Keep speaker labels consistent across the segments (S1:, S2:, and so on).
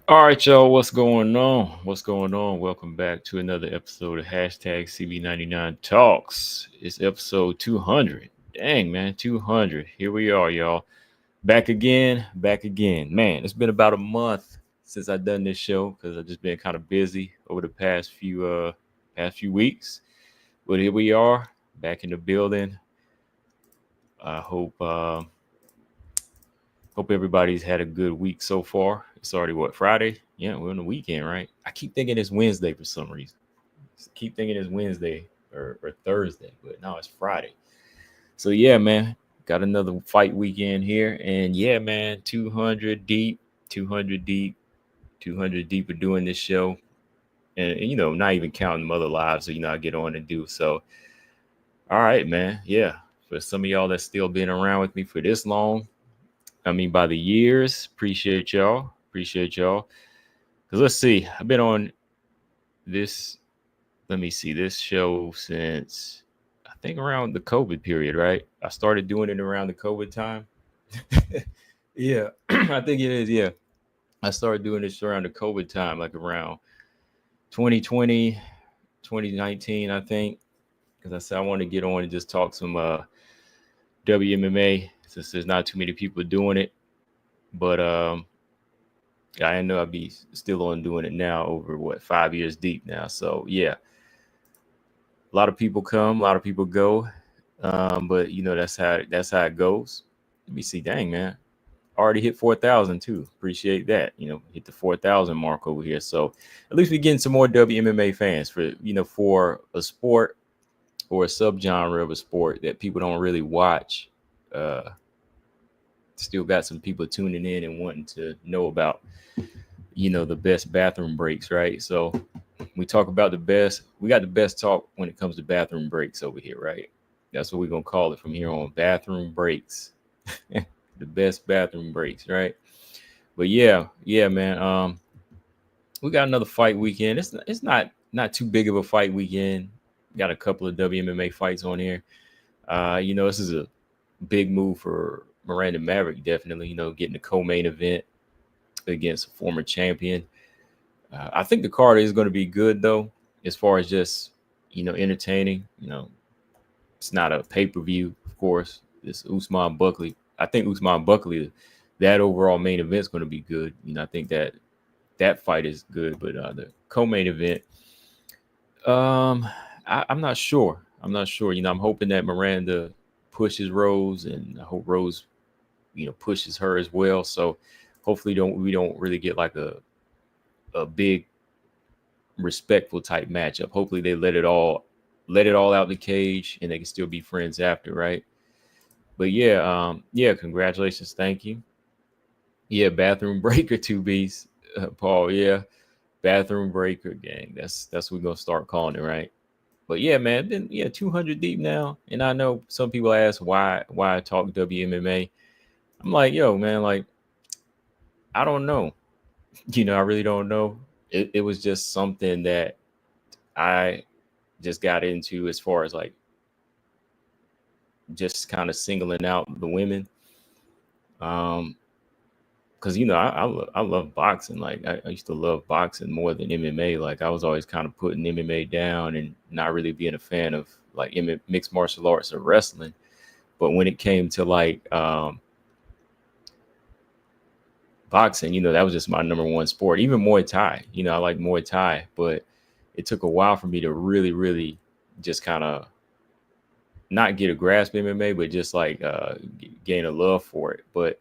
S1: All right, y'all, what's going on? What's going on? Welcome back to another episode of hashtag CB99 Talks. It's episode 200. Dang, man, 200. Here we are, y'all. Back again, back again. Man, it's been about a month since I've done this show because I've just been kind of busy over the past few weeks. But here we are, back in the building. I hope everybody's had a good week so far. It's already what, Friday? Yeah, we're on the weekend, right? I keep thinking it's Wednesday for some reason. Keep thinking it's Wednesday or Thursday, but no, it's Friday. So yeah, man, got another fight weekend here, and yeah, man, 200 deep, 200 deep, 200 deep of doing this show, and not even counting the other lives that I get on and do. So, all right, man, yeah. For some of y'all that's still been around with me for this long, I mean, by the years, appreciate y'all. Appreciate y'all. Because let's see, I've been on this, let me see, this show since I think around the COVID period, right? I started doing it around the COVID time. Yeah, I think it is. Yeah. I started doing this around the COVID time, like around 2020, 2019, I think. Because I said I want to get on and just talk some WMMA since there's not too many people doing it. But I know I'd be still on doing it now over what 5 years deep now. So yeah, a lot of people come, a lot of people go, but that's how it goes. Let me see, dang man, already hit 4,000 too. Appreciate that. Hit the 4,000 mark over here. So at least we're getting some more WMMA fans for a sport or a subgenre of a sport that people don't really watch. Uh, Still got some people tuning in and wanting to know about the best bathroom breaks, right? So we talk about the best. We got the best talk when it comes to bathroom breaks over here, right? That's what we're gonna call it from here on. Bathroom breaks, the best bathroom breaks, right? But yeah, man. We got another fight weekend. It's not too big of a fight weekend. Got a couple of WMMA fights on here. This is a big move for Miranda Maverick, definitely. Getting the co-main event against a former champion. I think the card is going to be good though, as far as just entertaining. It's not a pay per view, of course. This Usman Buckley. I think Usman Buckley, that overall main event is going to be good. I think that fight is good, but the co-main event, I'm not sure. I'm not sure. I'm hoping that Miranda pushes Rose, and I hope Rose, pushes her as well. So hopefully, we don't really get like a big respectful type matchup. Hopefully they let it all out the cage and they can still be friends after, right? But yeah, congratulations, thank you. Yeah, bathroom breaker two beats, Paul. Yeah, bathroom breaker gang. That's what we're gonna start calling it, right? But yeah, man, then yeah, 200 deep now, and I know some people ask why I talk WMMA. I'm like, yo, man, like I don't know. I really don't know. It was just something that I just got into as far as like just kind of singling out the women. Um, because I love boxing. Like I used to love boxing more than MMA. Like I was always kind of putting MMA down and not really being a fan of like mixed martial arts or wrestling. But when it came to like boxing, that was just my number one sport. Even Muay Thai, I like Muay Thai, but it took a while for me to really, really just kind of not get a grasp of MMA, but just like gain a love for it. But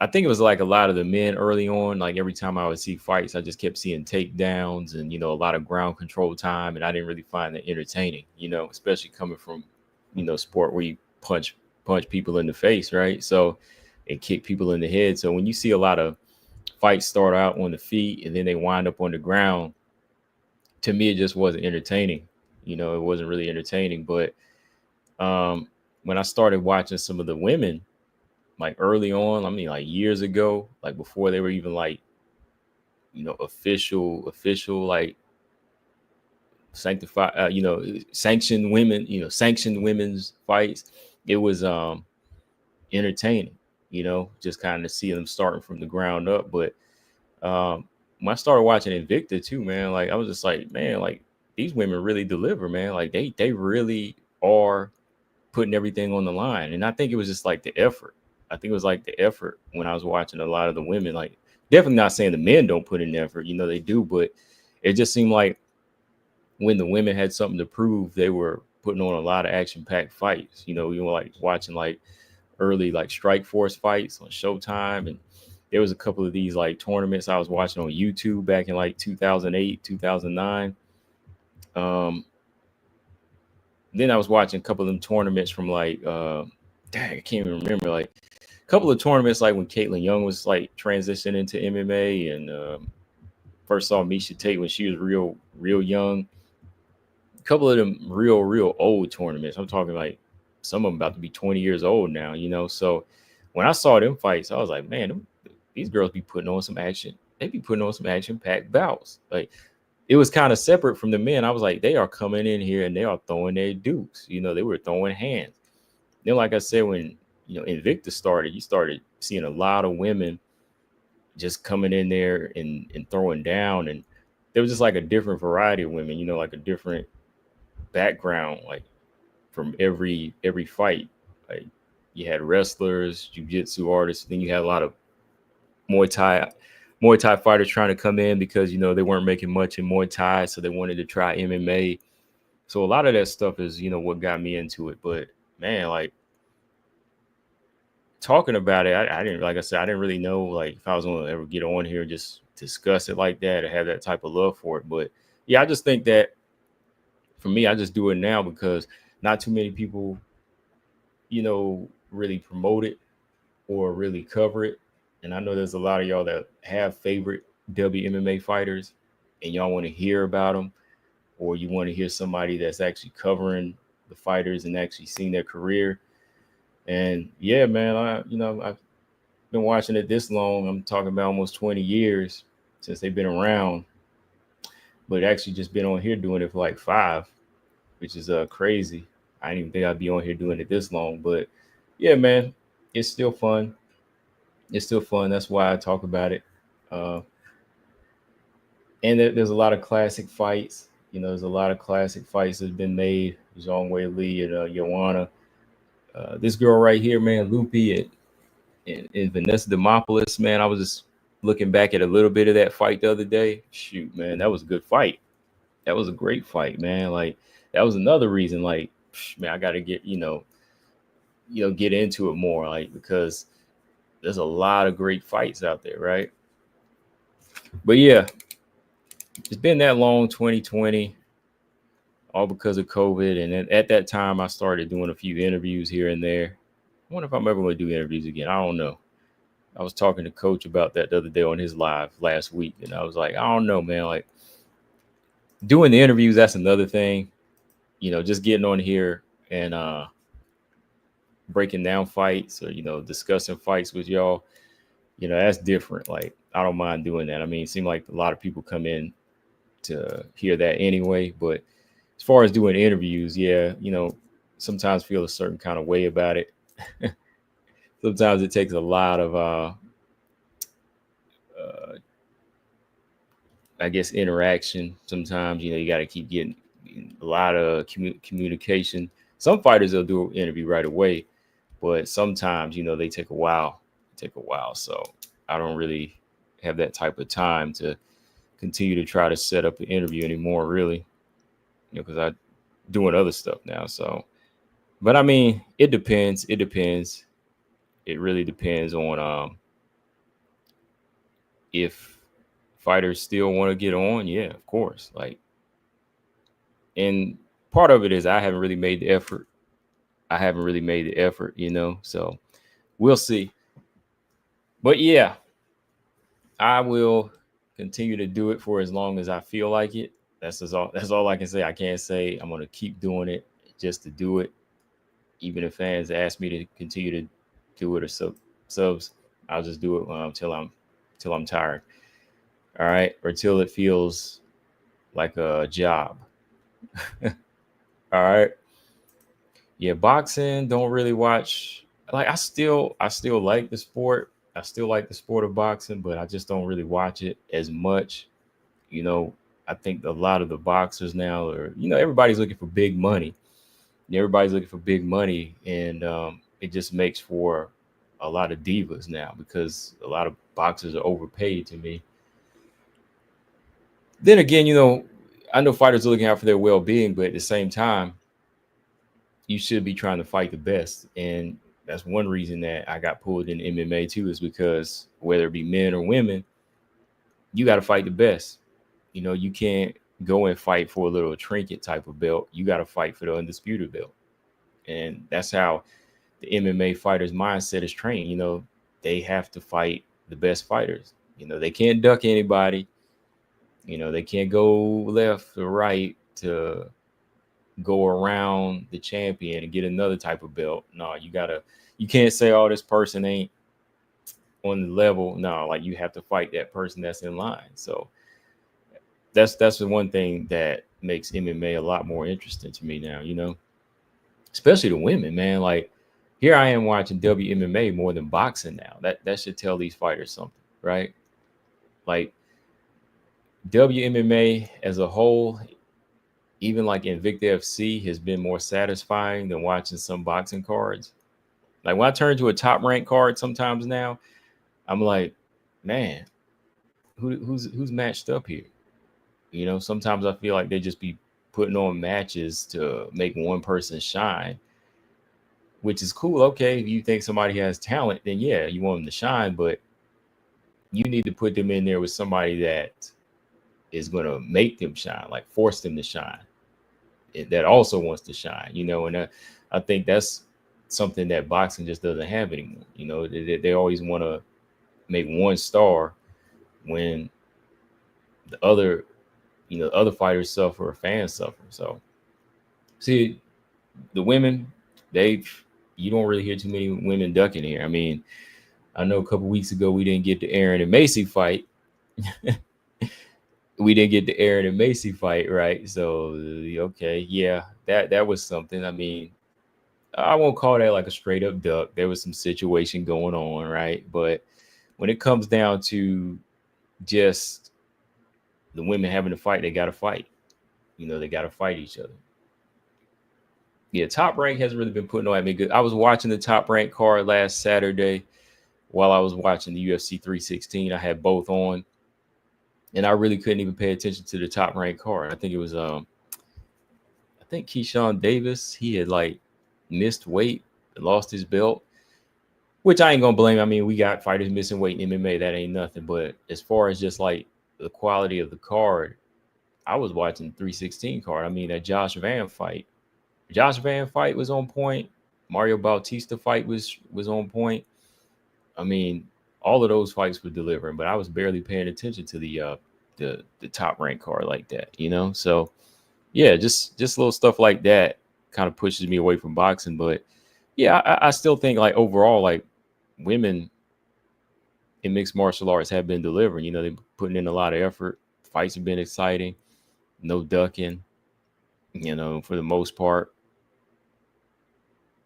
S1: I think it was like a lot of the men early on. Like every time I would see fights, I just kept seeing takedowns and a lot of ground control time, and I didn't really find that entertaining. Especially coming from sport where you punch people in the face, right? So and kick people in the head. So when you see a lot of fights start out on the feet and then they wind up on the ground, to me it just wasn't entertaining. It wasn't really entertaining. But when I started watching some of the women, like early on, I mean, like years ago, like before they were even like, official, like sanctified, sanctioned women, sanctioned women's fights. It was entertaining, just kind of see them starting from the ground up. But When I started watching Invicta too, man, like I was just like, man, like these women really deliver, man. Like they really are putting everything on the line. And I think it was just like the effort. I think it was like the effort when I was watching a lot of the women. Like, definitely not saying the men don't put in effort, they do, but it just seemed like when the women had something to prove, they were putting on a lot of action-packed fights. You were like watching like early like Strike Force fights on Showtime, and there was a couple of these like tournaments I was watching on YouTube back in like 2008, 2009. Then I was watching a couple of them tournaments from like I can't even remember, like a couple of tournaments like when Caitlin Young was like transitioning into MMA, and first saw Misha Tate when she was real young. A couple of them real old tournaments. I'm talking like some of them about to be 20 years old now, So when I saw them fights, I was like, man, these girls be putting on some action. They be putting on some action-packed bouts. Like, it was kind of separate from the men. I was like, they are coming in here and they are throwing their dukes. They were throwing hands. Then, like I said, when Invicta started, you started seeing a lot of women just coming in there and throwing down, and there was just like a different variety of women. Like a different background, like from every fight. Like, you had wrestlers, jiu-jitsu artists, then you had a lot of Muay Thai fighters trying to come in because they weren't making much in Muay Thai, so they wanted to try MMA. So a lot of that stuff is what got me into it. But man, like, talking about it, I didn't, like I said, I didn't really know like if I was going to ever get on here and just discuss it like that or have that type of love for it. But yeah, I just think that for me, I just do it now because not too many people, really promote it or really cover it. And I know there's a lot of y'all that have favorite WMMA fighters and y'all want to hear about them, or you want to hear somebody that's actually covering the fighters and actually seeing their career. And yeah, man, I've been watching it this long. I'm talking about almost 20 years since they've been around, but actually just been on here doing it for like 5, which is crazy. I didn't even think I'd be on here doing it this long, but yeah, man, it's still fun. It's still fun. That's why I talk about it. Uh, and there's a lot of classic fights. There's a lot of classic fights that's been made. Zhang Weili and Joanna. This girl right here, man, Lupi and Vanessa Demopoulos, man. I was just looking back at a little bit of that fight the other day. Shoot, man, that was a good fight. That was a great fight, man. Like, that was another reason, like, man, I got to get, get into it more, like, because there's a lot of great fights out there, right? But yeah, it's been that long, 2020, all because of COVID. And then at that time, I started doing a few interviews here and there. I wonder if I'm ever going to do interviews again. I don't know. I was talking to Coach about that the other day on his live last week. And I was like, I don't know, man. Like, doing the interviews, that's another thing. Just getting on here and breaking down fights or, discussing fights with y'all, that's different. Like, I don't mind doing that. I mean, it seemed like a lot of people come in to hear that anyway. But as far as doing interviews, yeah, sometimes feel a certain kind of way about it. Sometimes it takes a lot of, I guess, interaction. Sometimes, you got to keep getting a lot of communication. Some fighters, they'll do an interview right away, but sometimes, they take a while. So I don't really have that type of time to continue to try to set up an interview anymore, really, because I'm doing other stuff now. So, but I mean, it depends. It really depends on if fighters still want to get on. Yeah, of course. Like, and part of it is I haven't really made the effort. So we'll see. But yeah, I will continue to do it for as long as I feel like it. That's all I can say. I can't say I'm going to keep doing it just to do it. Even if fans ask me to continue to do it or subs, I'll just do it until I'm tired. All right, or till it feels like a job. All right. Yeah, boxing, don't really watch. Like, I still like the sport, I still like the sport of boxing, but I just don't really watch it as much. You know, I think a lot of the boxers now are, everybody's looking for big money. Everybody's looking for big money, and it just makes for a lot of divas now because a lot of boxers are overpaid to me. Then again, I know fighters are looking out for their well-being, but at the same time, you should be trying to fight the best. And that's one reason that I got pulled in MMA too, is because whether it be men or women, you got to fight the best. You can't go and fight for a little trinket type of belt. You got to fight for the undisputed belt. And that's how the MMA fighters' mindset is trained. They have to fight the best fighters. They can't duck anybody. They can't go left or right to go around the champion and get another type of belt. No, you can't say, oh, this person ain't on the level. No, like you have to fight that person that's in line. So that's the one thing that makes MMA a lot more interesting to me now, especially the women, man. Like here I am watching WMMA more than boxing now. That should tell these fighters something, right? Like WMMA as a whole, even like Invicta FC, has been more satisfying than watching some boxing cards. Like when I turn to a top ranked card sometimes now, I'm like, man, who's matched up here? Sometimes I feel like they just be putting on matches to make one person shine, which is cool. Okay, if you think somebody has talent, then yeah, you want them to shine, but you need to put them in there with somebody that is going to make them shine, like force them to shine, that also wants to shine, and I think that's something that boxing just doesn't have anymore. They always want to make one star when the other, other fighters suffer or fans suffer. So see, the women, you don't really hear too many women ducking here. I mean, I know a couple weeks ago we didn't get the Aaron and Macy fight. We didn't get the Aaron and Macy fight, right? So okay, yeah, that was something. I mean, I won't call that like a straight up duck. There was some situation going on, right? But when it comes down to just the women having to fight, they got to fight. They got to fight each other. Yeah, Top Rank hasn't really been putting on at me good. I was watching the Top Rank card last Saturday while I was watching the UFC 316. I had both on, and I really couldn't even pay attention to the Top Rank card. I think it was I think Keyshawn Davis. He had like missed weight and lost his belt, which I ain't gonna blame. I mean, we got fighters missing weight in MMA. That ain't nothing. But as far as just like the quality of the card, I was watching 316 card. I mean, that Josh Van fight was on point. Mario Bautista fight was on point. I mean, all of those fights were delivering, but I was barely paying attention to the Top Rank card like that, So yeah, just little stuff like that kind of pushes me away from boxing. But yeah, I still think like overall, like women in mixed martial arts have been delivering. They're putting in a lot of effort. Fights have been exciting. No ducking, for the most part.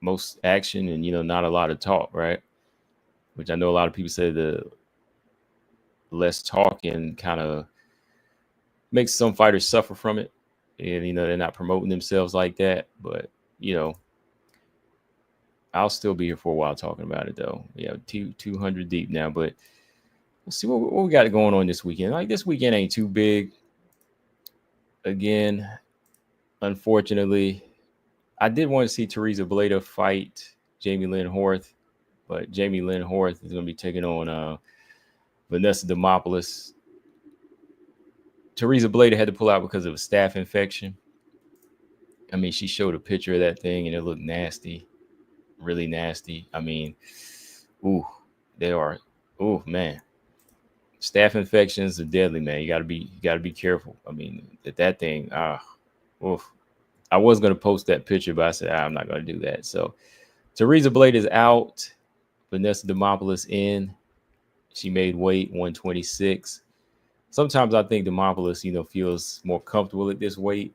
S1: Most action and, not a lot of talk, right? Which I know a lot of people say the less talking kind of makes some fighters suffer from it. And, they're not promoting themselves like that. But, I'll still be here for a while talking about it, though. Yeah, 200 deep now. But let's see what we got going on this weekend. Like, this weekend ain't too big. Again, unfortunately, I did want to see Teresa Bleda fight Jamie Lynn Horth, but Jamie Lynn Horth is going to be taking on Vanessa Demopoulos. Teresa Bleda had to pull out because of a staph infection. I mean, she showed a picture of that thing, and it looked nasty, really nasty. I mean, they are. Man, staph infections are deadly, man. You gotta be careful. I mean, that thing. I was gonna post that picture, but I said I'm not gonna do that. So, Teresa Blade is out. Vanessa Demopoulos in. She made weight 126. Sometimes I think Demopoulos, feels more comfortable at this weight,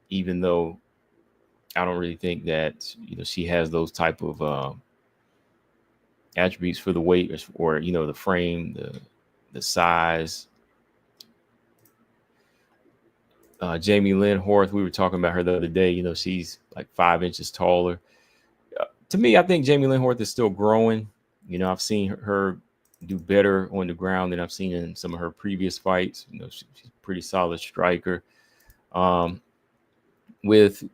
S1: even though I don't really think that she has those type of attributes for the weight, or the frame, the size. Jamie Lynn Horth, we were talking about her the other day. She's like 5 inches taller. To me, I think Jamie Lynn Horth is still growing. I've seen her do better on the ground than I've seen in some of her previous fights. She's a pretty solid striker. With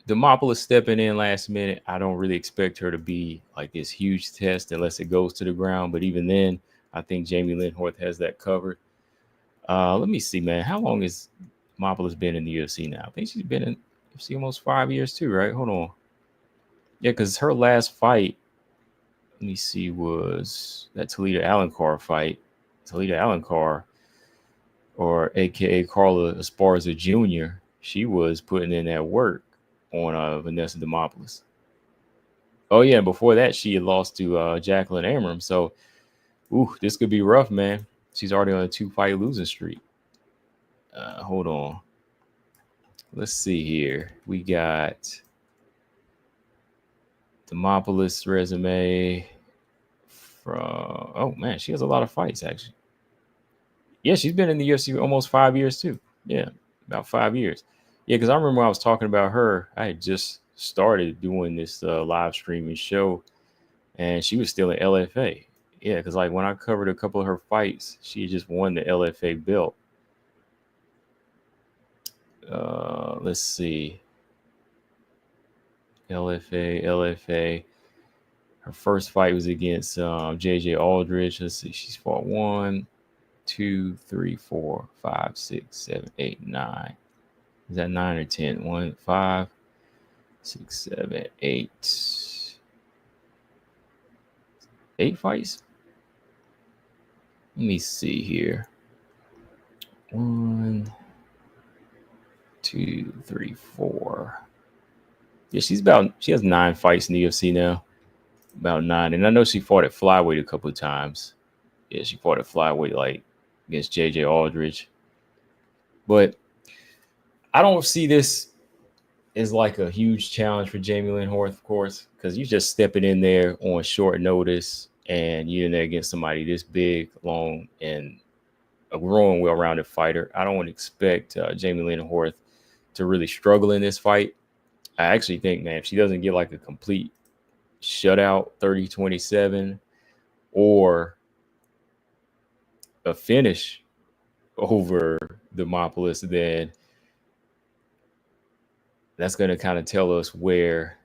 S1: Demopoulos stepping in last minute, I don't really expect her to be like this huge test unless it goes to the ground. But even then, I think Jamie Lynn Horth has that covered. Let me see, man. How long has Demopoulos been in the UFC now? I think she's been in UFC almost 5 years too, right? Hold on. Yeah, because her last fight, let me see, was that Talita Alencar fight. Talita Alencar, or AKA Carla Esparza Jr., she was putting in that work on Vanessa Demopoulos. Oh, yeah, before that, she had lost to Jacqueline Amram. So, this could be rough, man. She's already on a 2-fight losing streak. Hold on. Let's see here. We got Demopoulos resume from, oh man, she has a lot of fights actually. Yeah, she's been in the UFC almost 5 years too. Yeah, about 5 years. Yeah, because I remember when I was talking about her, I had just started doing this live streaming show, and she was still in LFA. Yeah, because like when I covered a couple of her fights, she had just won the LFA belt. Let's see. LFA. Her first fight was against JJ Aldridge. Let's see. She's fought 1, 2, 3, 4, 5, 6, 7, 8, 9. Is that 9 or 10? 1, 5, 6, 7, 8. 8 fights? Let me see here. 1, 2, 3, 4. Yeah, she has 9 fights in the UFC now. About 9. And I know she fought at flyweight a couple of times. Yeah, she fought at flyweight like against JJ Aldridge. But I don't see this as like a huge challenge for Jamie Lynn Horth, of course, because you're just stepping in there on short notice and you're in there against somebody this big, long, and a growing, well-rounded fighter. I don't expect Jamie Lynn Horth to really struggle in this fight. I actually think, man, if she doesn't get like a complete shutout 30-27 or a finish over Demopoulos, then that's going to kind of tell us where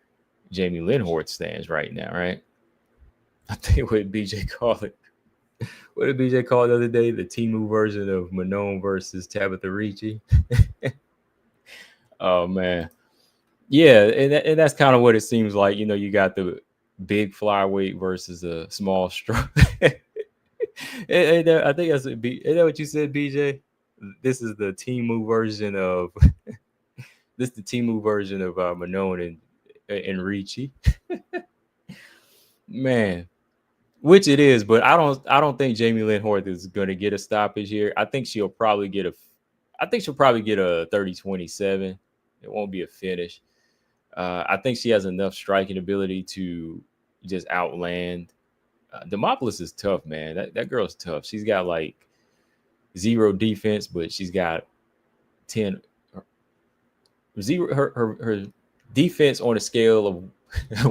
S1: Jamie Lynn Horth stands right now, right? I think what BJ called it. What did BJ call it the other day? The Temu version of Manon versus Tabitha Ricci. Oh, man. Yeah, and that's kind of what it seems like. You got the big flyweight versus a small stroke. I think that's is that what you said, BJ? This is the Temu version of Manon and Ricci. Man, which it is, but I don't think Jamie Lynn Horth is going to get a stoppage here. I think she'll probably get a 30-27. It won't be a finish. I think she has enough striking ability to just outland. Demopoulos is tough, man. That girl's tough. She's got like 0 defense, but she's got 10. Her defense on a scale of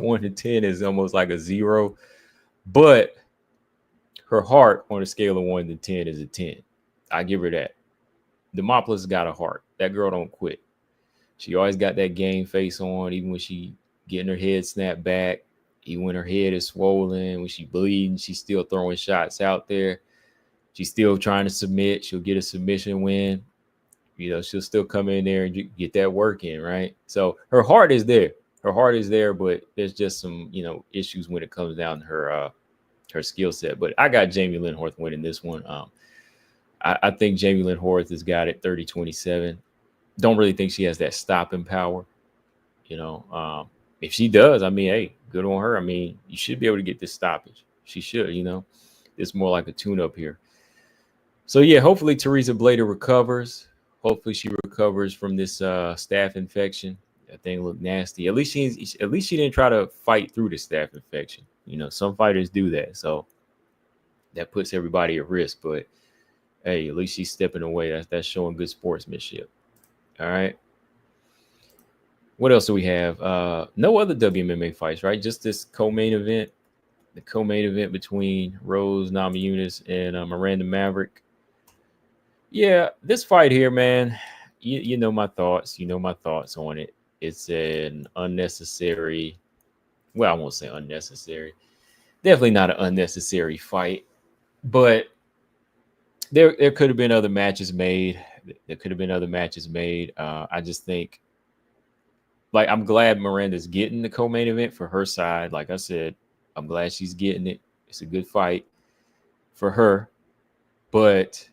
S1: 1 to 10 is almost like a 0, but her heart on a scale of 1 to 10 is a 10. I give her that. Demopoulos got a heart. That girl don't quit. She always got that game face on, even when she getting her head snapped back, even when her head is swollen, when she bleeding, she's still throwing shots out there. She's still trying to submit. She'll get a submission win. She'll still come in there and get that work in, right? So her heart is there. But there's just some, issues when it comes down to her skill set. But I got Jamie Lynn Horth winning this one. I think Jamie Lynn Horth has got it 30-27. Don't really think she has that stopping power. If she does, hey, good on her. You should be able to get this stoppage. She should, It's more like a tune-up here. So, yeah, hopefully Teresa Blader recovers. Hopefully she recovers from this staph infection. That thing looked nasty. At least she didn't try to fight through the staph infection. You know, some fighters do that, so that puts everybody at risk. But hey, at least she's stepping away. That's showing good sportsmanship. All right. What else do we have? No other WMMA fights, right? Just this co-main event. The co-main event between Rose Namajunas and Miranda Maverick. Yeah, this fight here, man. You know my thoughts. You know my thoughts on it. It's an unnecessary. Well, I won't say unnecessary. Definitely not an unnecessary fight. But there could have been other matches made. There could have been other matches made. I just think, like, I'm glad Miranda's getting the co-main event for her side. Like I said, I'm glad she's getting it. It's a good fight for her. But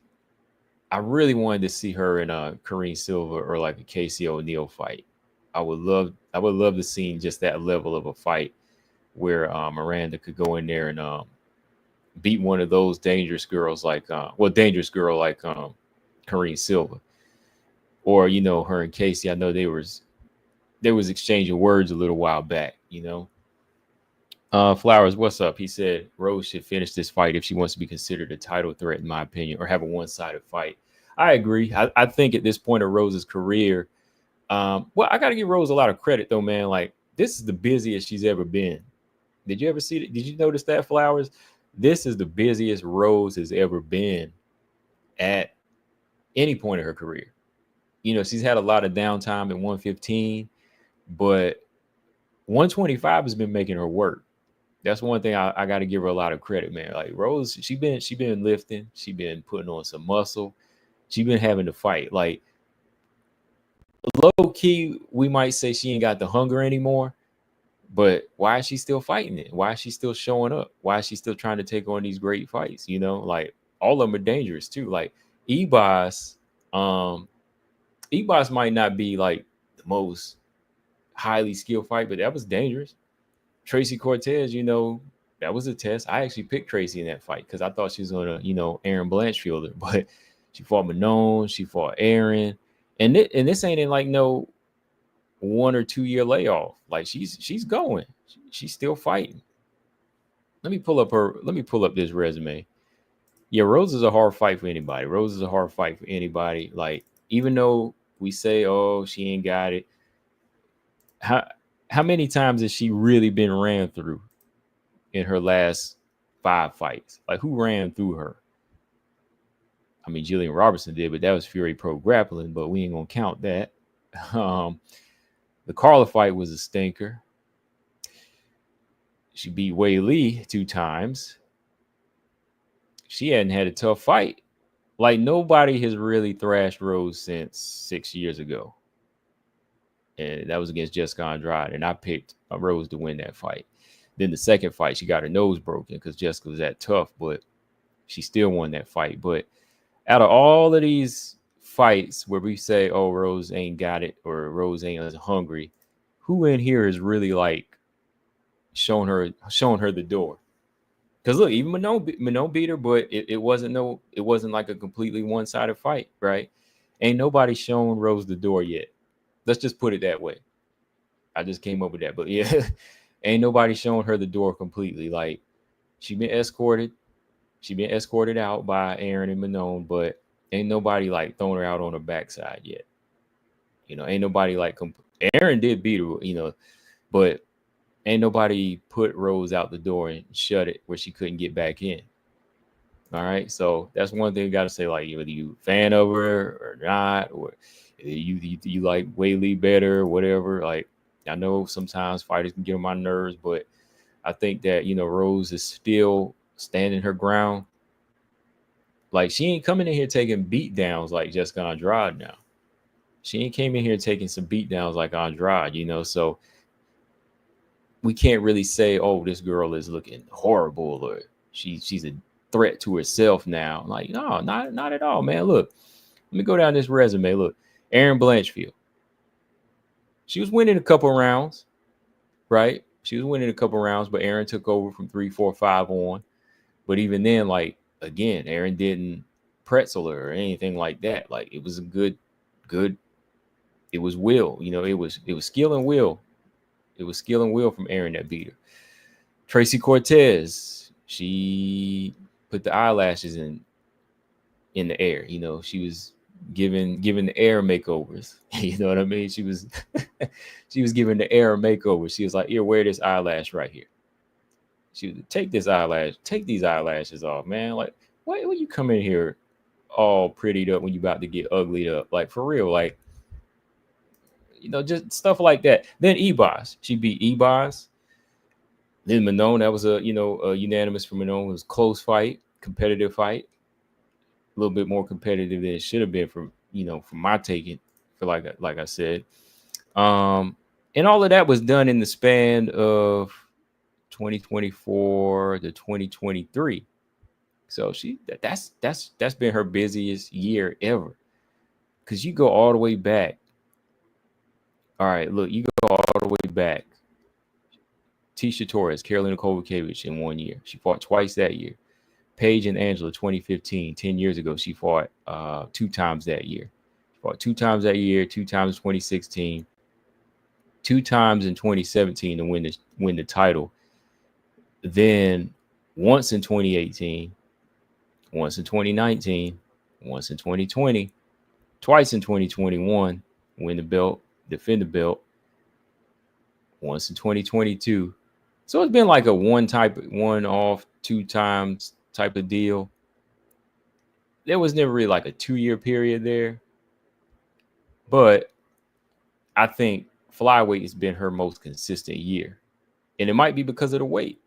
S1: I really wanted to see her in a Kareem Silva or like a Casey O'Neill fight. I would love to see just that level of a fight where Miranda could go in there and beat one of those dangerous girls like dangerous girl like Kareem Silva. Or, you know, her and Casey. I know there was exchanging words a little while back, you know. Flowers, what's up? He said Rose should finish this fight if she wants to be considered a title threat, in my opinion, or have a one-sided fight. I agree. I think at this point of Rose's career, well, I got to give Rose a lot of credit, though, man. Like, this is the busiest she's ever been. Did you ever see it? Did you notice that, Flowers? This is the busiest Rose has ever been at any point of her career. You know, she's had a lot of downtime at 115, but 125 has been making her work. That's one thing I got to give her a lot of credit, man. Like Rose, she been lifting, she been putting on some muscle, she been having to fight. Like low key, we might say she ain't got the hunger anymore, but why is she still fighting it? Why is she still showing up? Why is she still trying to take on these great fights? You know, like all of them are dangerous too. Like Ebas might not be like the most highly skilled fight, but that was dangerous. Tracy Cortez, you know, that was a test. I actually picked Tracy in that fight because I thought she was going to, you know, Aaron Blanchfielder, but she fought Manon, she fought Aaron, and this ain't in like no 1 or 2 year layoff. Like she's going, she's still fighting. Let me pull up this resume. Yeah, Rose is a hard fight for anybody. Rose is a hard fight for anybody. Like even though we say, oh, she ain't got it. How many times has she really been ran through in her last 5 fights? Like, who ran through her? I mean, Jillian Robertson did, but that was Fury Pro Grappling, but we ain't going to count that. The Carla fight was a stinker. She beat Weili 2 times. She hadn't had a tough fight. Like, nobody has really thrashed Rose since 6 years ago. And that was against Jessica Andrade. And I picked Rose to win that fight. Then the second fight, she got her nose broken because Jessica was that tough, but she still won that fight. But out of all of these fights where we say, oh, Rose ain't got it or Rose ain't as hungry, who in here is really like showing her the door? Because look, even Manon beat her, but it wasn't like a completely one-sided fight, right? Ain't nobody shown Rose the door yet. Let's just put it that way. I just came up with that. But yeah, ain't nobody showing her the door completely. Like, she been escorted out by Aaron and Manon, but ain't nobody like throwing her out on her backside yet. You know, ain't nobody like Aaron did beat her, you know, but ain't nobody put Rose out the door and shut it where she couldn't get back in. All right. So that's one thing you got to say, like, whether you a fan of her or not, or you like Weili better, or whatever. Like, I know sometimes fighters can get on my nerves, but I think that, you know, Rose is still standing her ground. Like, she ain't coming in here taking beat downs like Jessica Andrade now. She ain't came in here taking some beat downs like Andrade, you know. So we can't really say, oh, this girl is looking horrible or she's a threat to herself now. Like, no, not at all, man. Look, let me go down this resume. Look, Aaron Blanchfield. She was winning a couple rounds, right? She was winning a couple rounds, but Aaron took over from 3, 4, 5 on. But even then, like, again, Aaron didn't pretzel her or anything like that. Like, it was a good It was will. It was skill and will. It was skill and will from Aaron that beat her. Tracy Cortez, she put the eyelashes in the air. She was giving the air makeovers. You know what I mean? She was she was giving the air makeover. She was like, "Here, wear this eyelash right here." She was take these eyelashes off, man. Like, why you come in here all prettied up when you about to get uglied up? Like, for real, like, just stuff like that. Then Ebos, she beat Ebos. Then Manon, that was a unanimous for Manon. It was a close fight, competitive fight, a little bit more competitive than it should have been from my taking. For like I said, and all of that was done in the span of 2024 to 2023. So that's been her busiest year ever. Because you go all the way back. All right, look, you go all the way back. Tisha Torres, Karolina Kowalkiewicz in 1 year. She fought twice that year. Paige and Angela, 2015, 10 years ago, she fought 2 times that year. She fought 2 times that year, 2 times in 2016, 2 times in 2017 to win the title. Then once in 2018, once in 2019, once in 2020, twice in 2021, win the belt, defend the belt, once in 2022. So it's been like a one off, 2 times type of deal. There was never really like a 2-year period there. But I think flyweight has been her most consistent year. And it might be because of the weight.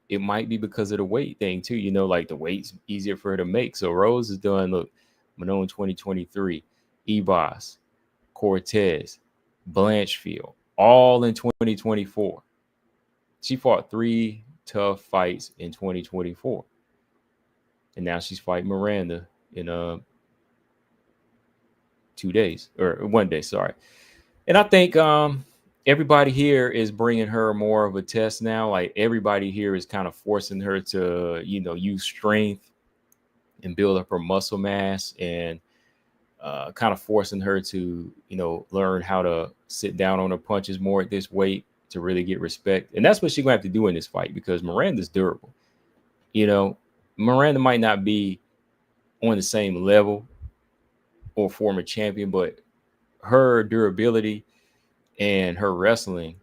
S1: It might be because of the weight thing too. Like the weight's easier for her to make. So Rose is done, look, Manon 2023, Ebos, Cortez, Blanchfield, all in 2024. She fought 3 tough fights in 2024. And now she's fighting Miranda in 2 days, or 1 day, sorry. And I think everybody here is bringing her more of a test now. Like everybody here is kind of forcing her to, use strength and build up her muscle mass, and kind of forcing her to, learn how to sit down on her punches more at this weight to really get respect. And that's what she's going to have to do in this fight, because Miranda's durable. Miranda might not be on the same level or former champion, but her durability and her wrestling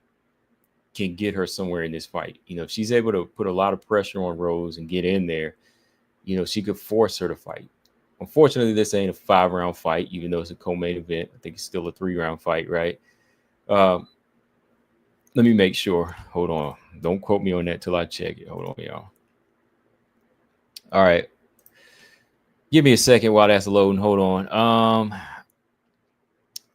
S1: can get her somewhere in this fight. If she's able to put a lot of pressure on Rose and get in there, she could force her to fight. Unfortunately, this ain't a 5-round fight, even though it's a co-main event. I think it's still a 3-round fight, right? Let me make sure. Hold on. Don't quote me on that till I check it. Hold on, y'all. All right. Give me a second while that's loading. Hold on.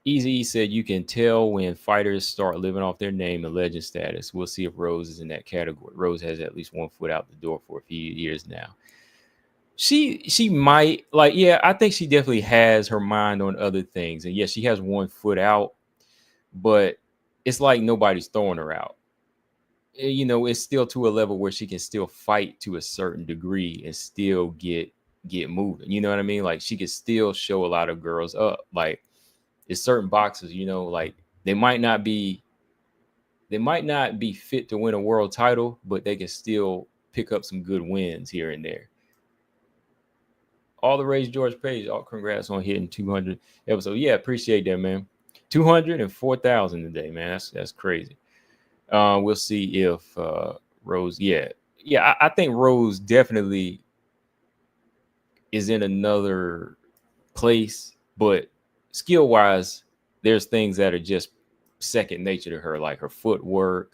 S1: Easy said you can tell when fighters start living off their name and legend status. We'll see if Rose is in that category. Rose has at least 1 foot out the door for a few years now. She might, I think she definitely has her mind on other things. And yes, she has 1 foot out, but it's like nobody's throwing her out. It's still to a level where she can still fight to a certain degree and still get moving. You know what I mean? Like she can still show a lot of girls up. Like it's certain boxers, like they might not be fit to win a world title, but they can still pick up some good wins here and there. All the rage, George Page. All congrats on hitting 200 episodes. Yeah, appreciate that, man. 204,000 today, man. That's crazy. We'll see if Rose. Yeah. I think Rose definitely is in another place, but skill wise, there's things that are just second nature to her, like her footwork,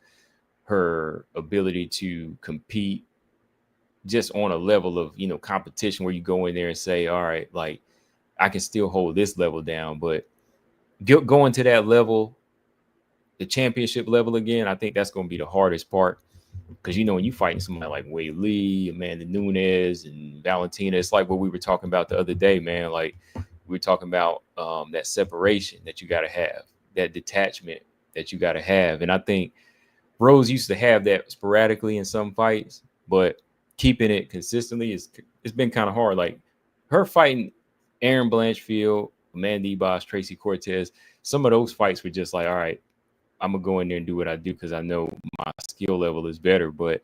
S1: her ability to compete just on a level of, competition where you go in there and say, all right, like I can still hold this level down, but going to that level, the championship level again, I think that's going to be the hardest part. Because, when you fighting somebody like Weili, Amanda Nunes, and Valentina, it's like what we were talking about the other day, man. Like we were talking about that separation that you got to have, that detachment that you got to have. And I think Rose used to have that sporadically in some fights, but keeping it consistently it's been kind of hard. Like her fighting Aaron Blanchfield Amanda Ebos, Tracy Cortez, some of those fights were just like, all right, I'm gonna go in there and do what I do because I know my skill level is better. But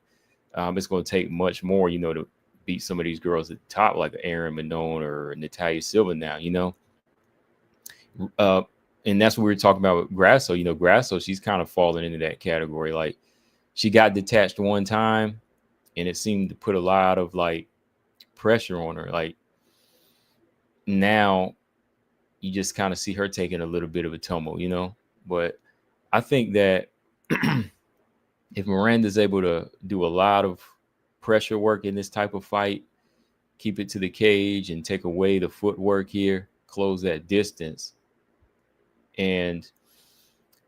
S1: it's gonna take much more, to beat some of these girls at the top, like Aaron Manon or Natalia Silva now, Uh, and that's what we were talking about with Grasso. Grasso, she's kind of fallen into that category. Like, she got detached one time, and it seemed to put a lot of like pressure on her. Like, now you just kind of see her taking a little bit of a tumble, But I think that if Miranda's able to do a lot of pressure work in this type of fight, keep it to the cage and take away the footwork here, close that distance. And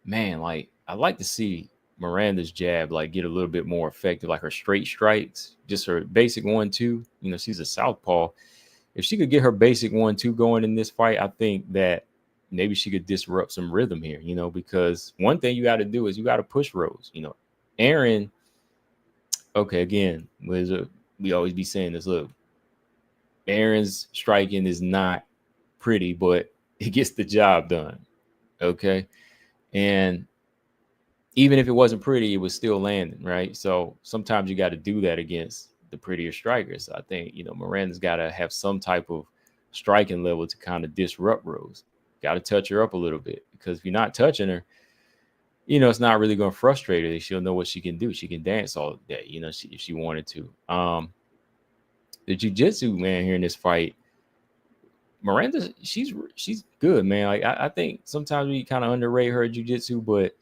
S1: man, like, I'd like to see Miranda's jab like get a little bit more effective, like her straight strikes, just her basic 1-2. She's a southpaw. If she could get her basic 1-2 going in this fight, I think that maybe she could disrupt some rhythm here, because one thing you got to do is you got to push Rose. Aaron, okay, again, we always be saying this. Look, Aaron's striking is not pretty, but it gets the job done. Okay. And even if it wasn't pretty, it was still landing, right? So sometimes you got to do that against the prettier strikers. I think, Miranda's got to have some type of striking level to kind of disrupt Rose. Got to touch her up a little bit, because if you're not touching her, it's not really going to frustrate her. She'll know what she can do. She can dance all day, if she wanted to. The jiu-jitsu, man, here in this fight, Miranda, she's good, man. Like, I think sometimes we kind of underrate her jiu-jitsu, but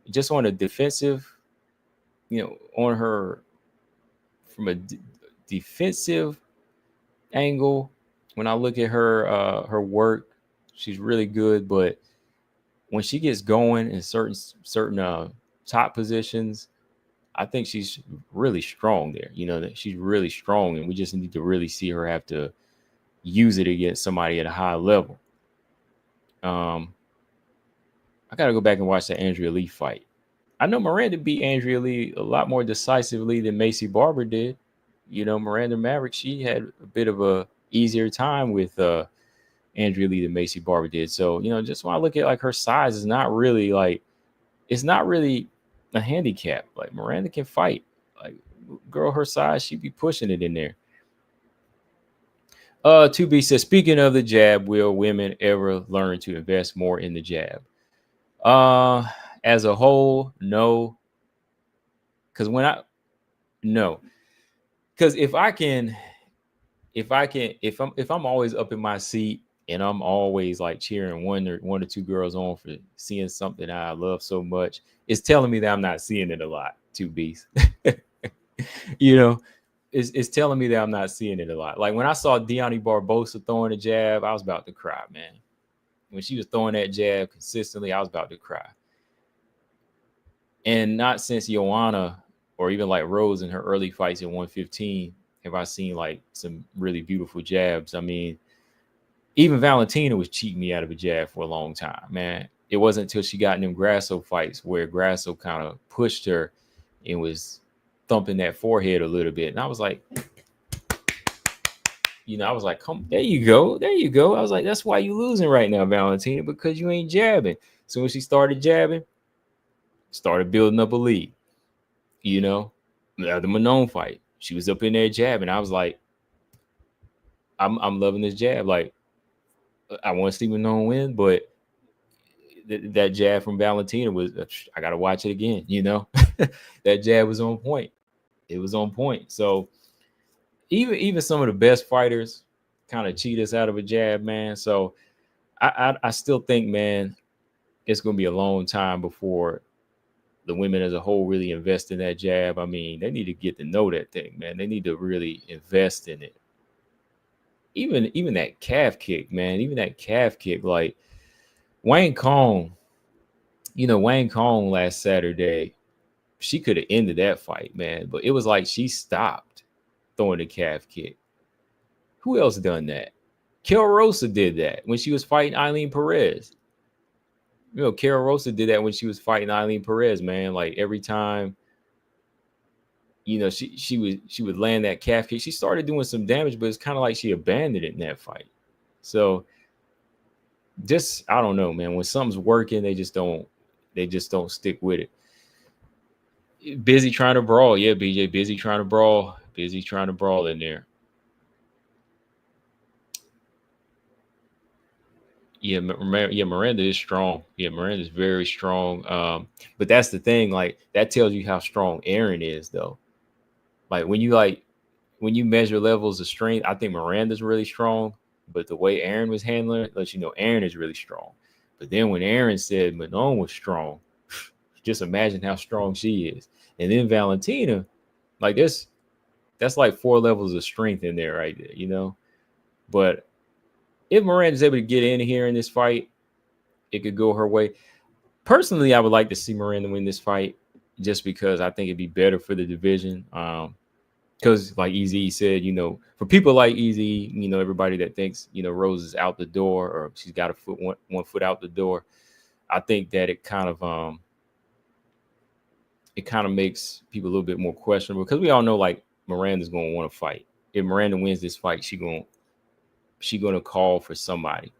S1: just on a defensive, on her from a defensive angle, when I look at her work, she's really good. But when she gets going in certain top positions, I think she's really strong there. That she's really strong, and we just need to really see her have to use it against somebody at a high level. I got to go back and watch that Andrea Lee fight. I know Miranda beat Andrea Lee a lot more decisively than Macy Barber did. Miranda Maverick, she had a bit of a easier time with Andrea Lee than Macy Barber did. So, just when I look at like her size, it's not really a handicap. Like, Miranda can fight. Like, girl her size, she'd be pushing it in there. 2B says, speaking of the jab, will women ever learn to invest more in the jab? As a whole, no. Because if I'm always up in my seat and I'm always like cheering one or two girls on for seeing something I love so much, it's telling me that I'm not seeing it a lot. 2Bs. It's telling me that I'm not seeing it a lot. Like, when I saw Deanne Barbosa throwing a jab, I was about to cry, man. When she was throwing that jab consistently, I was about to cry. And not since Joanna or even like Rose in her early fights in 115 have I seen like some really beautiful jabs. I mean, even Valentina was cheating me out of a jab for a long time, man. It wasn't until she got in them Grasso fights where Grasso kind of pushed her and was thumping that forehead a little bit. And I was like, come, there you go. There you go. I was like, that's why you losing right now, Valentina, because you ain't jabbing. So when she started jabbing, started building up a lead. The Manon fight, she was up in there jabbing. I was like, I'm loving this jab. Like, I want to see Manon win, but that jab from Valentina was, I got to watch it again. That jab was on point. It was on point. So even some of the best fighters kind of cheat us out of a jab, man. So I still think, man, it's going to be a long time before the women as a whole really invest in that jab. I mean, they need to get to know that thing, man. They need to really invest in it. Even that calf kick, man. Even that calf kick, like Wayne Kong. Wayne Kong last Saturday, she could have ended that fight, man. But it was like she stopped throwing the calf kick. Who else done that? Carol Rosa did that when she was fighting Eileen Perez. Carol Rosa did that when she was fighting Eileen Perez, man. Like, every time, she would land that calf kick. She started doing some damage, but it's kind of like she abandoned it in that fight. So just I don't know, man. When something's working, they just don't stick with it. Busy trying to brawl, yeah, BJ. Busy trying to brawl in there. Yeah, yeah, Miranda is strong. Yeah, Miranda is very strong. But that's the thing. Like that tells you how strong Aaron is, though. Like when you measure levels of strength, I think Miranda's really strong. But the way Aaron was handling it lets you know Aaron is really strong. But then when Aaron said Manon was strong, just imagine how strong she is. And then Valentina, like this, that's like 4 levels of strength in there, right there, you know. But if Miranda's able to get in here in this fight, it could go her way. Personally, I would like to see Miranda win this fight just because I think it'd be better for the division. Because like Easy said, you know, for people like Easy, you know, everybody that thinks, you know, Rose is out the door or she's got a foot one foot out the door, I think that it kind of makes people a little bit more questionable because we all know like Miranda's going to want to fight. If Miranda wins this fight, she going to call for somebody.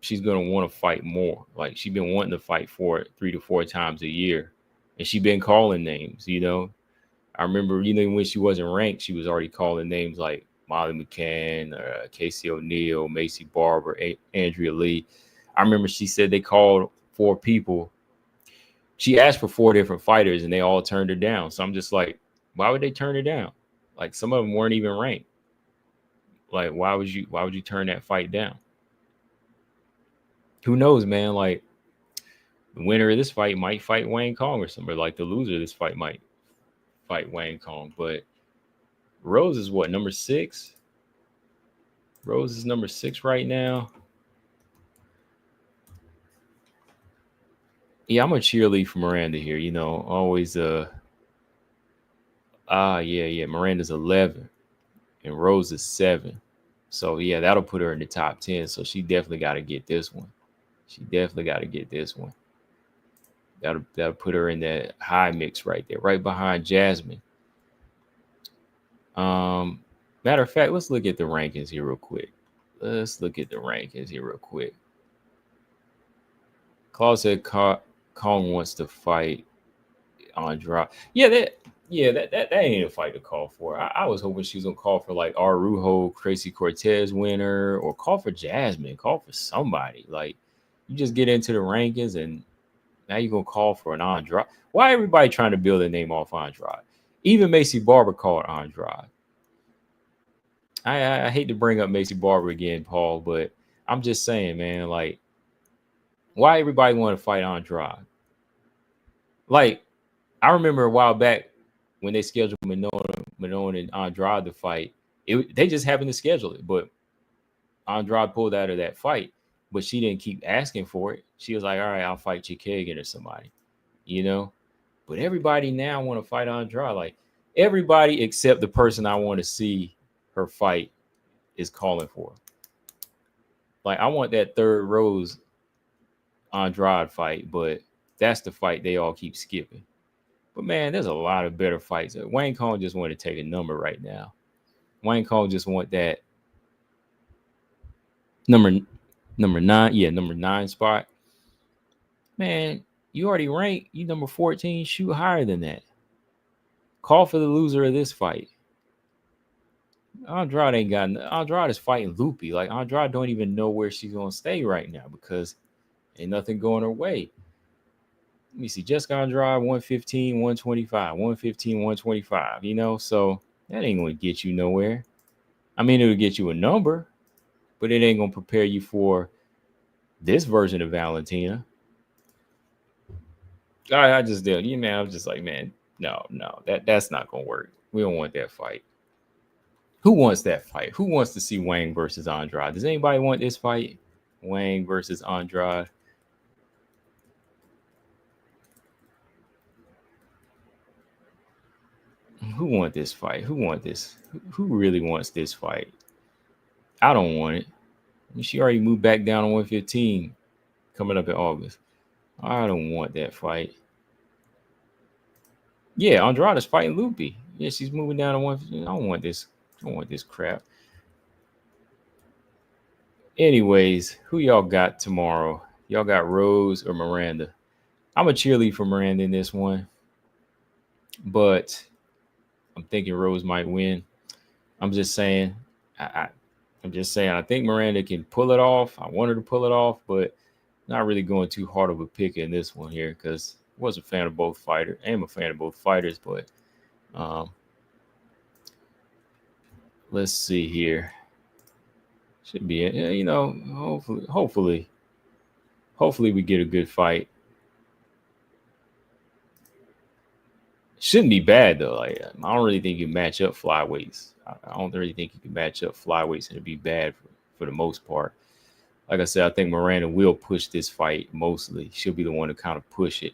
S1: She's going to want to fight more. Like she's been wanting to fight for it 3 to 4 times a year, and she been calling names. You know, I remember, you know, when she wasn't ranked, she was already calling names like Molly McCann, Casey O'Neill, Macy Barber, Andrea Lee. I remember she said they called 4 people. She asked for 4 different fighters, and they all turned her down. So I'm just like, why would they turn her down? Like some of them weren't even ranked. Like why would you turn that fight down? Who knows, man? Like the winner of this fight might fight Wayne Kong or somebody. Like the loser of this fight might fight Wayne Kong. But Rose is what, number 6? Rose is number 6 right now. Yeah, I'm a cheerlead for Miranda here. You know, always yeah. Miranda's 11 and Rose is 7. So yeah, that'll put her in the top 10. So she definitely got to get this one. She definitely got to get this one. That'll put her in that high mix right there, right behind Jasmine. Matter of fact, let's look at the rankings here real quick. Claus said Kong wants to fight Andrade. That ain't a fight to call for. I was hoping she was gonna call for like Araujo, Tracy Cortez winner, or call for Jasmine, call for somebody. Like you just get into the rankings and now you're gonna call for an Andrade. Why everybody trying to build a name off Andrade? Even Macy Barber called Andrade. I hate to bring up Macy Barber again, Paul, but I'm just saying, man, like, why everybody want to fight Andrade? Like, I remember a while back when they scheduled Manon and Andrade to fight. They just happened to schedule it, but Andrade pulled out of that fight, but she didn't keep asking for it. She was like, all right, I'll fight Chikagan or somebody, you know? But everybody now want to fight Andrade. Like, everybody except the person I want to see her fight is calling for. Like, I want that third Rose Andrade fight, but that's the fight they all keep skipping. But man, there's a lot of better fights. Wayne Kong just want to take a number right now. Wayne Kong just want that number 9, number 9 spot. Man, you already ranked. You number 14. Shoot higher than that. Call for the loser of this fight. Andrade ain't got. Andrade is fighting Loopy. Like Andrade don't even know where she's gonna stay right now because ain't nothing going her way. Let me see. Jessica Andrade 115, 125, 115, 125. You know, so that ain't gonna get you nowhere. I mean, it'll get you a number, but it ain't gonna prepare you for this version of Valentina. I just did. You man, I was just like, man, no, that's not gonna work. We don't want that fight. Who wants that fight? Who wants to see Wang versus Andrade? Does anybody want this fight? Wang versus Andrade. Who want this fight? Who want this? Who really wants this fight? I don't want it. I mean, she already moved back down to 115 coming up in August. I don't want that fight. Yeah, Andrade is fighting Loopy. Yeah, she's moving down to 115. I don't want this. I don't want this crap. Anyways, who y'all got tomorrow? Y'all got Rose or Miranda? I'm a cheerlead for Miranda in this one, but I'm thinking Rose might win. I'm just saying. I, I'm just saying. I think Miranda can pull it off. I want her to pull it off, but not really going too hard of a pick in this one here because I was a fan of both fighters. I am a fan of both fighters, but um, let's see here. Should be, hopefully we get a good fight. Shouldn't be bad though. Like I don't really think you match up flyweights. I don't really think you can match up flyweights and it'd be bad for the most part. Like I said, I think Miranda will push this fight mostly. She'll be the one to kind of push it.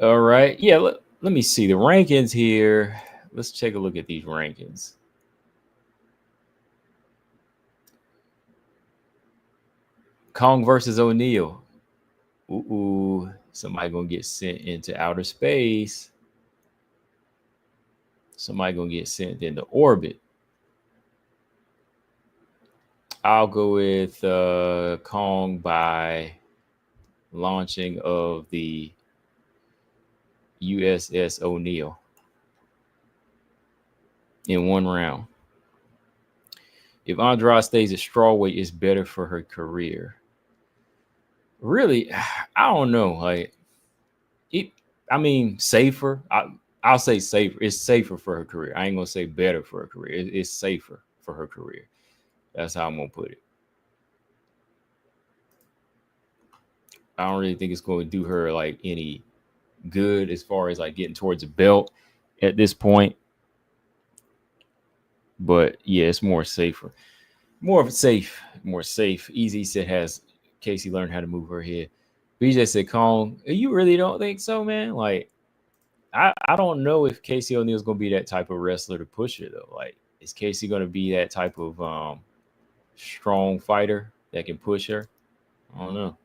S1: All right. Yeah, let me see the rankings here. Let's take a look at these rankings. Kong versus O'Neal. Ooh, somebody gonna get sent into outer space. Somebody gonna get sent into orbit. I'll go with Kong by launching of the USS O'Neal in one round. If Andrade stays at strawweight, it's better for her career. Really, I don't know. Like, safer. I'll say safer. It's safer for her career. I ain't gonna say better for her career. It's safer for her career. That's how I'm gonna put it. I don't really think it's going to do her like any good as far as like getting towards a belt at this point. But yeah, it's more safer. More safe. Easy said has Casey learned how to move her head. BJ said, Kong, you really don't think so, man? Like, I don't know if Casey O'Neal's gonna be that type of wrestler to push her though. Like, is Casey gonna be that type of strong fighter that can push her? I don't know.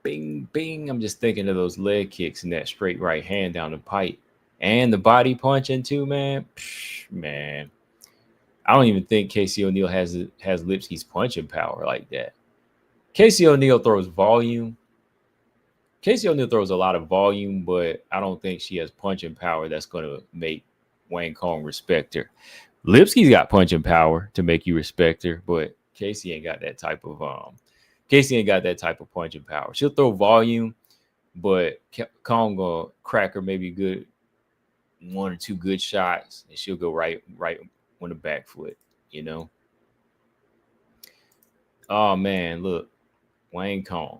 S1: Bing, bing. I'm just thinking of those leg kicks and that straight right hand down the pipe. And the body punching too, man. Psh, man. I don't even think Casey O'Neal has Lipsky's punching power like that. Casey O'Neal throws volume. Casey O'Neal throws a lot of volume, but I don't think she has punching power that's going to make Wayne Kong respect her. Lipsky's got punching power to make you respect her, but Casey ain't got that type of punching power. She'll throw volume, but Kong gonna crack her maybe good one or two good shots, and she'll go right on the back foot. You know. Oh man, look, Wayne Kong.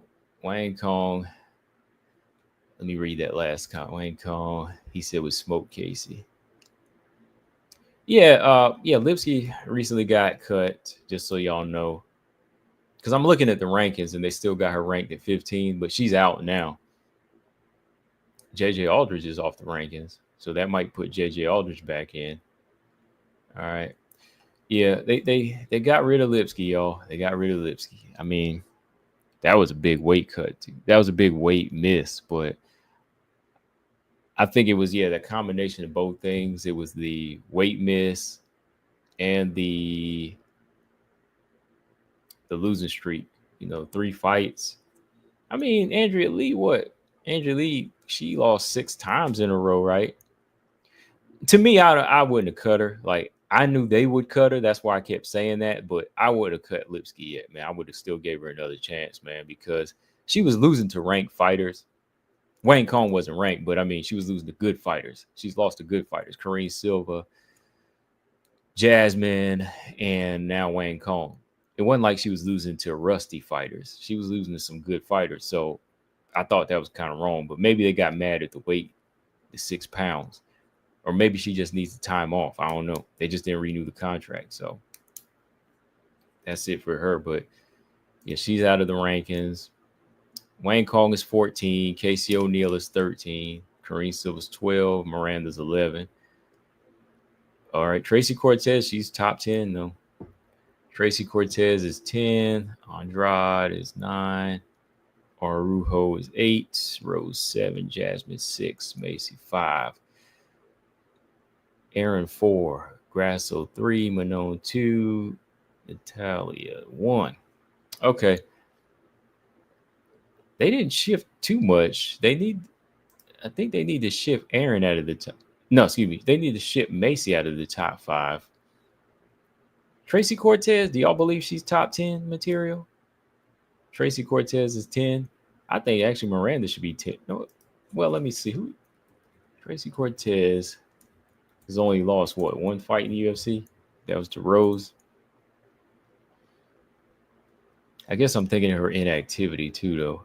S1: Let me read that last comment. Wayne Kong. He said would smoke Casey. Yeah, Lipsky recently got cut, just so y'all know. Because I'm looking at the rankings and they still got her ranked at 15, but she's out now. JJ Aldridge is off the rankings, so that might put JJ Aldridge back in. All right. Yeah, they got rid of Lipsky, y'all. They got rid of Lipsky. I mean, that was a big weight cut, too. That was a big weight miss, but I think it was, the combination of both things. It was the weight miss and the losing streak. 3 fights. I mean, Andrea Lee, she lost 6 times in a row, right? To me, I wouldn't have cut her. Like, I knew they would cut her. That's why I kept saying that. But I wouldn't have cut Lipsky yet, man. I would have still gave her another chance, man, because she was losing to ranked fighters. Wayne Kong wasn't ranked, but I mean, she was losing to good fighters. She's lost to good fighters. Kareem Silva, Jasmine, and now Wayne Kong. It wasn't like she was losing to rusty fighters. She was losing to some good fighters. So I thought that was kind of wrong. But maybe they got mad at the weight, the 6 pounds. Or maybe she just needs the time off. I don't know. They just didn't renew the contract. So that's it for her. But yeah, she's out of the rankings. Wayne Kong is 14. Casey O'Neal is 13. Kareem Silva's 12. Miranda's 11. All right. Tracy Cortez, she's top 10, though. Tracy Cortez is 10. Andrade is 9. Araujo is 8, Rose 7, Jasmine 6, Macy 5, Aaron 4, Grasso 3, Manon 2, Natalia 1. Okay. They didn't shift too much. I think they need to shift Aaron out of the top. No, excuse me. They need to ship Macy out of the top 5. Tracy Cortez, do y'all believe she's top 10 material? Tracy Cortez is 10. I think actually Miranda should be 10. No, well, let me see who. Tracy Cortez has only lost what, one fight in the UFC? That was to Rose. I guess I'm thinking of her inactivity too, though.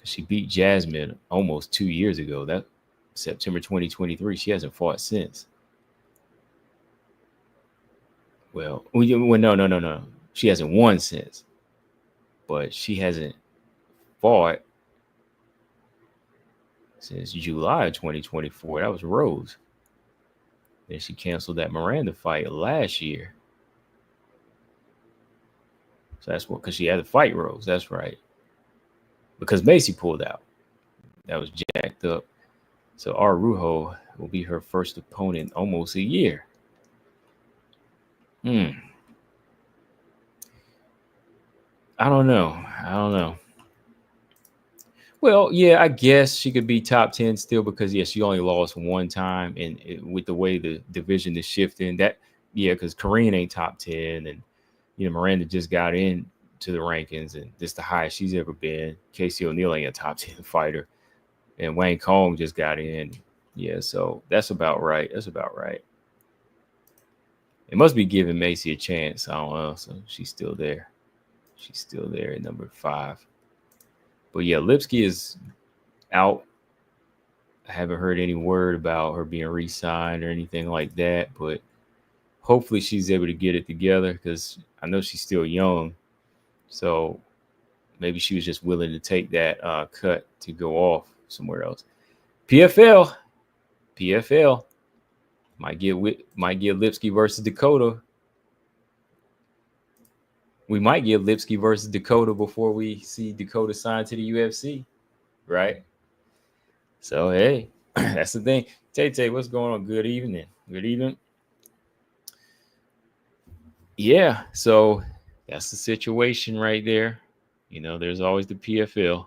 S1: She beat Jasmine almost 2 years ago. That September 2023. She hasn't fought since. Well, no. She hasn't won since. But she hasn't fought since July of 2024. That was Rose. Then she canceled that Miranda fight last year. So that's what, because she had to fight Rose. That's right. Because Macy pulled out. That was jacked up. So Araujo will be her first opponent in almost a year. I don't know. Well, yeah, I guess she could be top 10 still because, yeah, she only lost one time. And with the way the division is shifting, because Korean ain't top 10. And, Miranda just got in to the rankings, and this is the highest she's ever been. Casey O'Neill ain't a top 10 fighter. And Wayne Kong just got in. Yeah, so that's about right. It must be giving Macy a chance. I don't know. So she's still there. At number 5. But yeah, Lipsky is out. I haven't heard any word about her being re-signed or anything like that. But hopefully she's able to get it together because I know she's still young. So maybe she was just willing to take that cut to go off somewhere else. PFL might get Lipsky versus Dakota. We might get Lipsky versus Dakota before we see Dakota signed to the UFC, right? So, hey, that's the thing. Tay, what's going on? Good evening. Yeah, so that's the situation right there. There's always the PFL.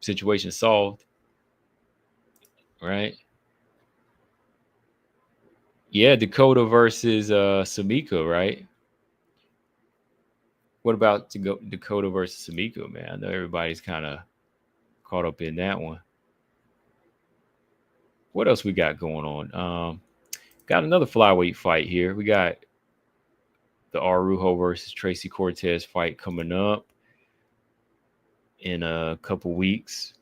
S1: Situation solved, right? Yeah, Dakota versus Samiko, right? What about Dakota versus Samiko, man? I know everybody's kind of caught up in that one. What else we got going on? Got another flyweight fight here. We got the Araujo versus Tracy Cortez fight coming up in a couple weeks.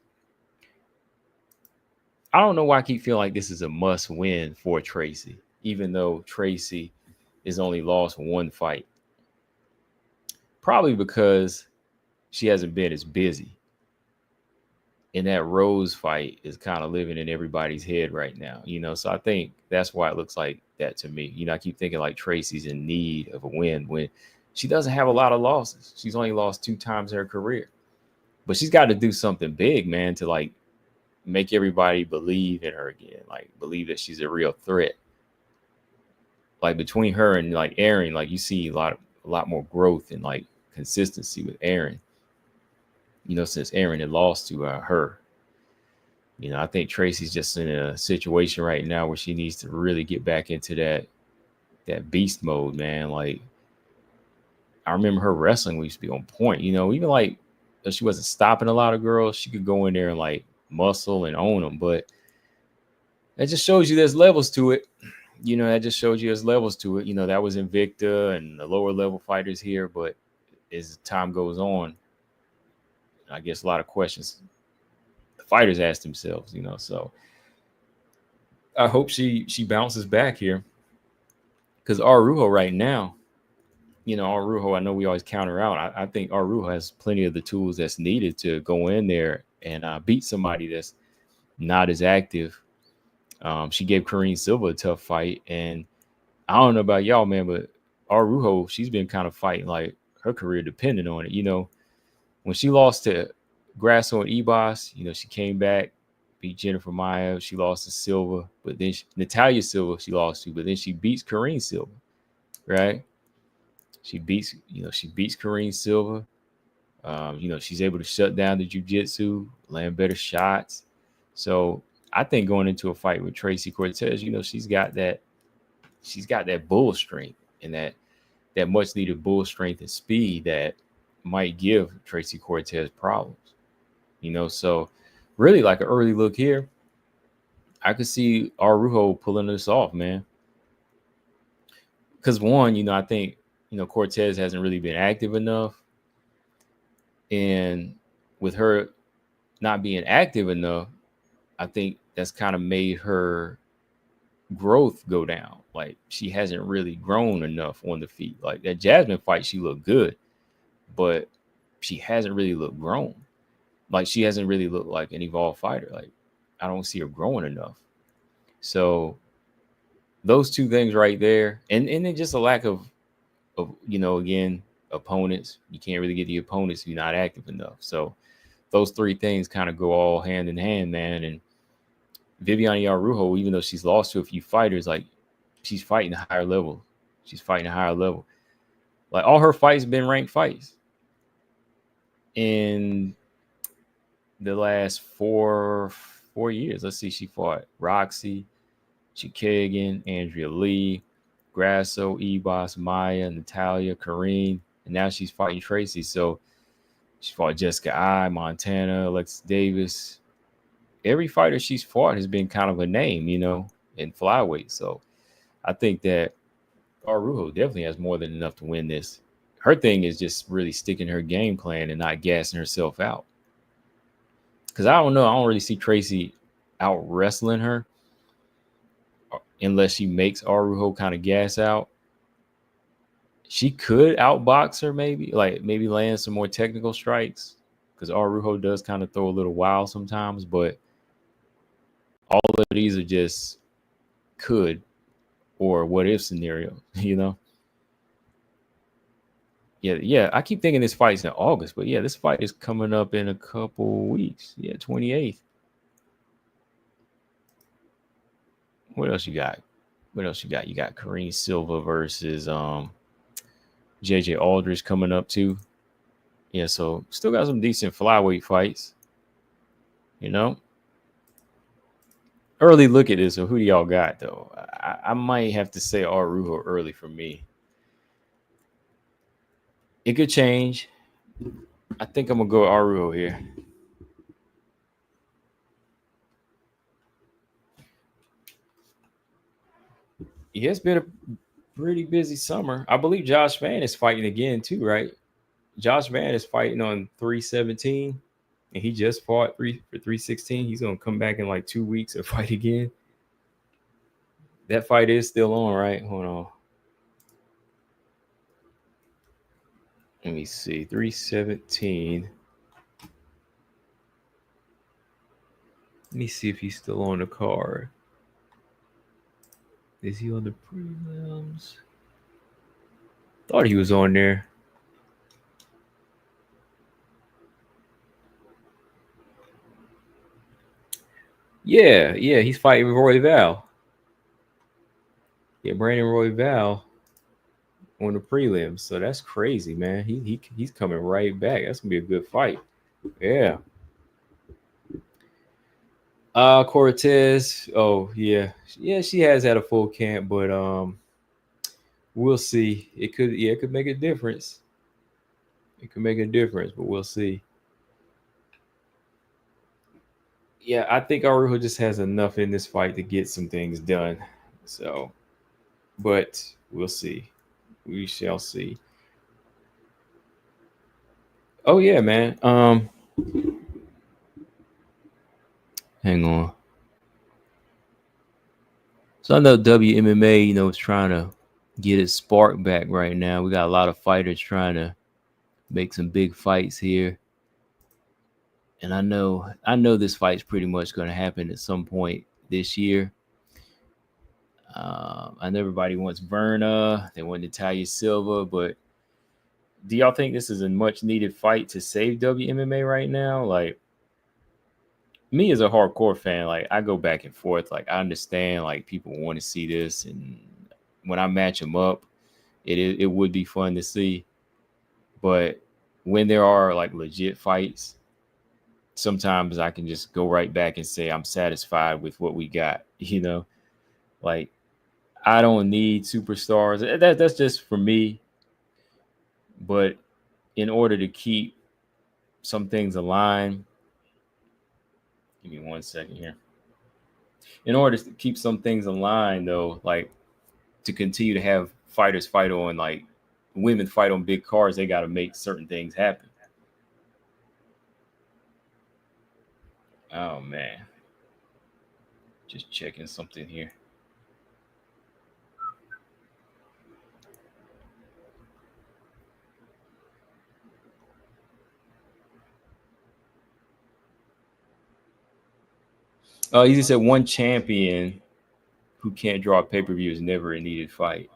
S1: I don't know why I keep feeling like this is a must win for Tracy, even though Tracy has only lost one fight. Probably because she hasn't been as busy. And that Rose fight is kind of living in everybody's head right now, So I think that's why it looks like that to me. I keep thinking like Tracy's in need of a win when she doesn't have a lot of losses. She's only lost 2 times in her career. But she's got to do something big, man, to like make everybody believe in her again, like believe that she's a real threat. Like between her and like Aaron, like you see a lot more growth and like consistency with Aaron. Since Aaron had lost to her. I think Tracy's just in a situation right now where she needs to really get back into that beast mode, man. Like I remember her wrestling used to be on point. Even like if she wasn't stopping a lot of girls, she could go in there and like muscle and own them. But that just shows you there's levels to it. That just shows you there's levels to it. That was Invicta and the lower level fighters here. But as time goes on, I guess a lot of questions the fighters ask themselves, so I hope she bounces back here because Araujo right now, Araujo, I know we always count her out. I think Araujo has plenty of the tools that's needed to go in there and beat somebody that's not as active. She gave Karine Silva a tough fight, and I don't know about y'all, man, but Araujo, she's been kind of fighting like her career dependent on it, when she lost to Grasso and Ebos, she came back, beat Jennifer Maia. She lost to Silva, but then Natalia Silva she lost to, but then she beats Karine Silva, right? She beats Karine Silva. She's able to shut down the jiu-jitsu, land better shots. So I think going into a fight with Tracy Cortez, she's got that bull strength and that much needed bull strength and speed that might give Tracy Cortez problems. So really like an early look here, I could see Araujo pulling this off, man. Because one, I think, Cortez hasn't really been active enough. And with her not being active enough, I think that's kind of made her growth go down. Like she hasn't really grown enough on the feet. Like that Jasmine fight, she looked good, but she hasn't really looked grown. Like she hasn't really looked like an evolved fighter. Like I don't see her growing enough. So those two things right there, and then just a lack of again, opponents. You can't really get the opponents if you're not active enough. So those three things kind of go all hand in hand, man. And Viviane Araujo, even though she's lost to a few fighters, like she's fighting a higher level. Like all her fights been ranked fights. In the last four years, let's see, she fought Roxy, Chikagan, Andrea Lee, Grasso, Ebos, Maya, Natalia, Karine, and now she's fighting Tracy. So she fought Jessica I, Montana, Alexis Davis. Every fighter she's fought has been kind of a name, in flyweight. So I think that Araujo definitely has more than enough to win this. Her thing is just really sticking her game plan and not gassing herself out. Because I don't know. I don't really see Tracy out wrestling her unless she makes Araujo kind of gas out. She could outbox her maybe land some more technical strikes because Araujo does kind of throw a little wild sometimes, but all of these are just could or what if scenarios, Yeah, I keep thinking this fight's in August, but yeah, this fight is coming up in a couple weeks. Yeah, 28th. What else you got? You got Karine Silva versus JJ Aldridge coming up too. Yeah, so still got some decent flyweight fights. Early look at this. So who do y'all got though? I might have to say Araujo early for me. It could change. I think I'm gonna go Araujo here. Yeah, it's been a pretty busy summer. I believe Josh Van is fighting again too, right? Josh Van is fighting on 317, and he just fought for 316. He's gonna come back in like 2 weeks and fight again. That fight is still on, right? Hold on. Let me see. 317. Let me see if he's still on the card. Is he on the prelims? Thought he was on there. Yeah, he's fighting Roy Val. Yeah, Brandon Roy Val on the prelims. So that's crazy, man. He's coming right back. That's gonna be a good fight. Yeah. Cortez. Oh, yeah. Yeah, she has had a full camp, but we'll see. It could make a difference. It could make a difference, but we'll see. Yeah, I think Araujo just has enough in this fight to get some things done. So, but we'll see. We shall see. Oh yeah, man. Hang on. So I know WMMA, is trying to get its spark back right now. We got a lot of fighters trying to make some big fights here. And I know this fight's pretty much going to happen at some point this year. I know everybody wants Verna. They want Natalia Silva, but do y'all think this is a much needed fight to save WMMA right now? Like, me as a hardcore fan, like I go back and forth. Like I understand like people want to see this, and when I match them up, it would be fun to see. But when there are like legit fights, sometimes I can just go right back and say I'm satisfied with what we got. You know, like I don't need superstars. That's just for me. But in order to keep some things aligned, give me 1 second here. In order to keep some things aligned, though, like to continue to have fighters fight on like women fight on big cars, they got to make certain things happen. Oh man, just checking something here. Oh, you just said one champion who can't draw a pay-per-view is never a needed fight.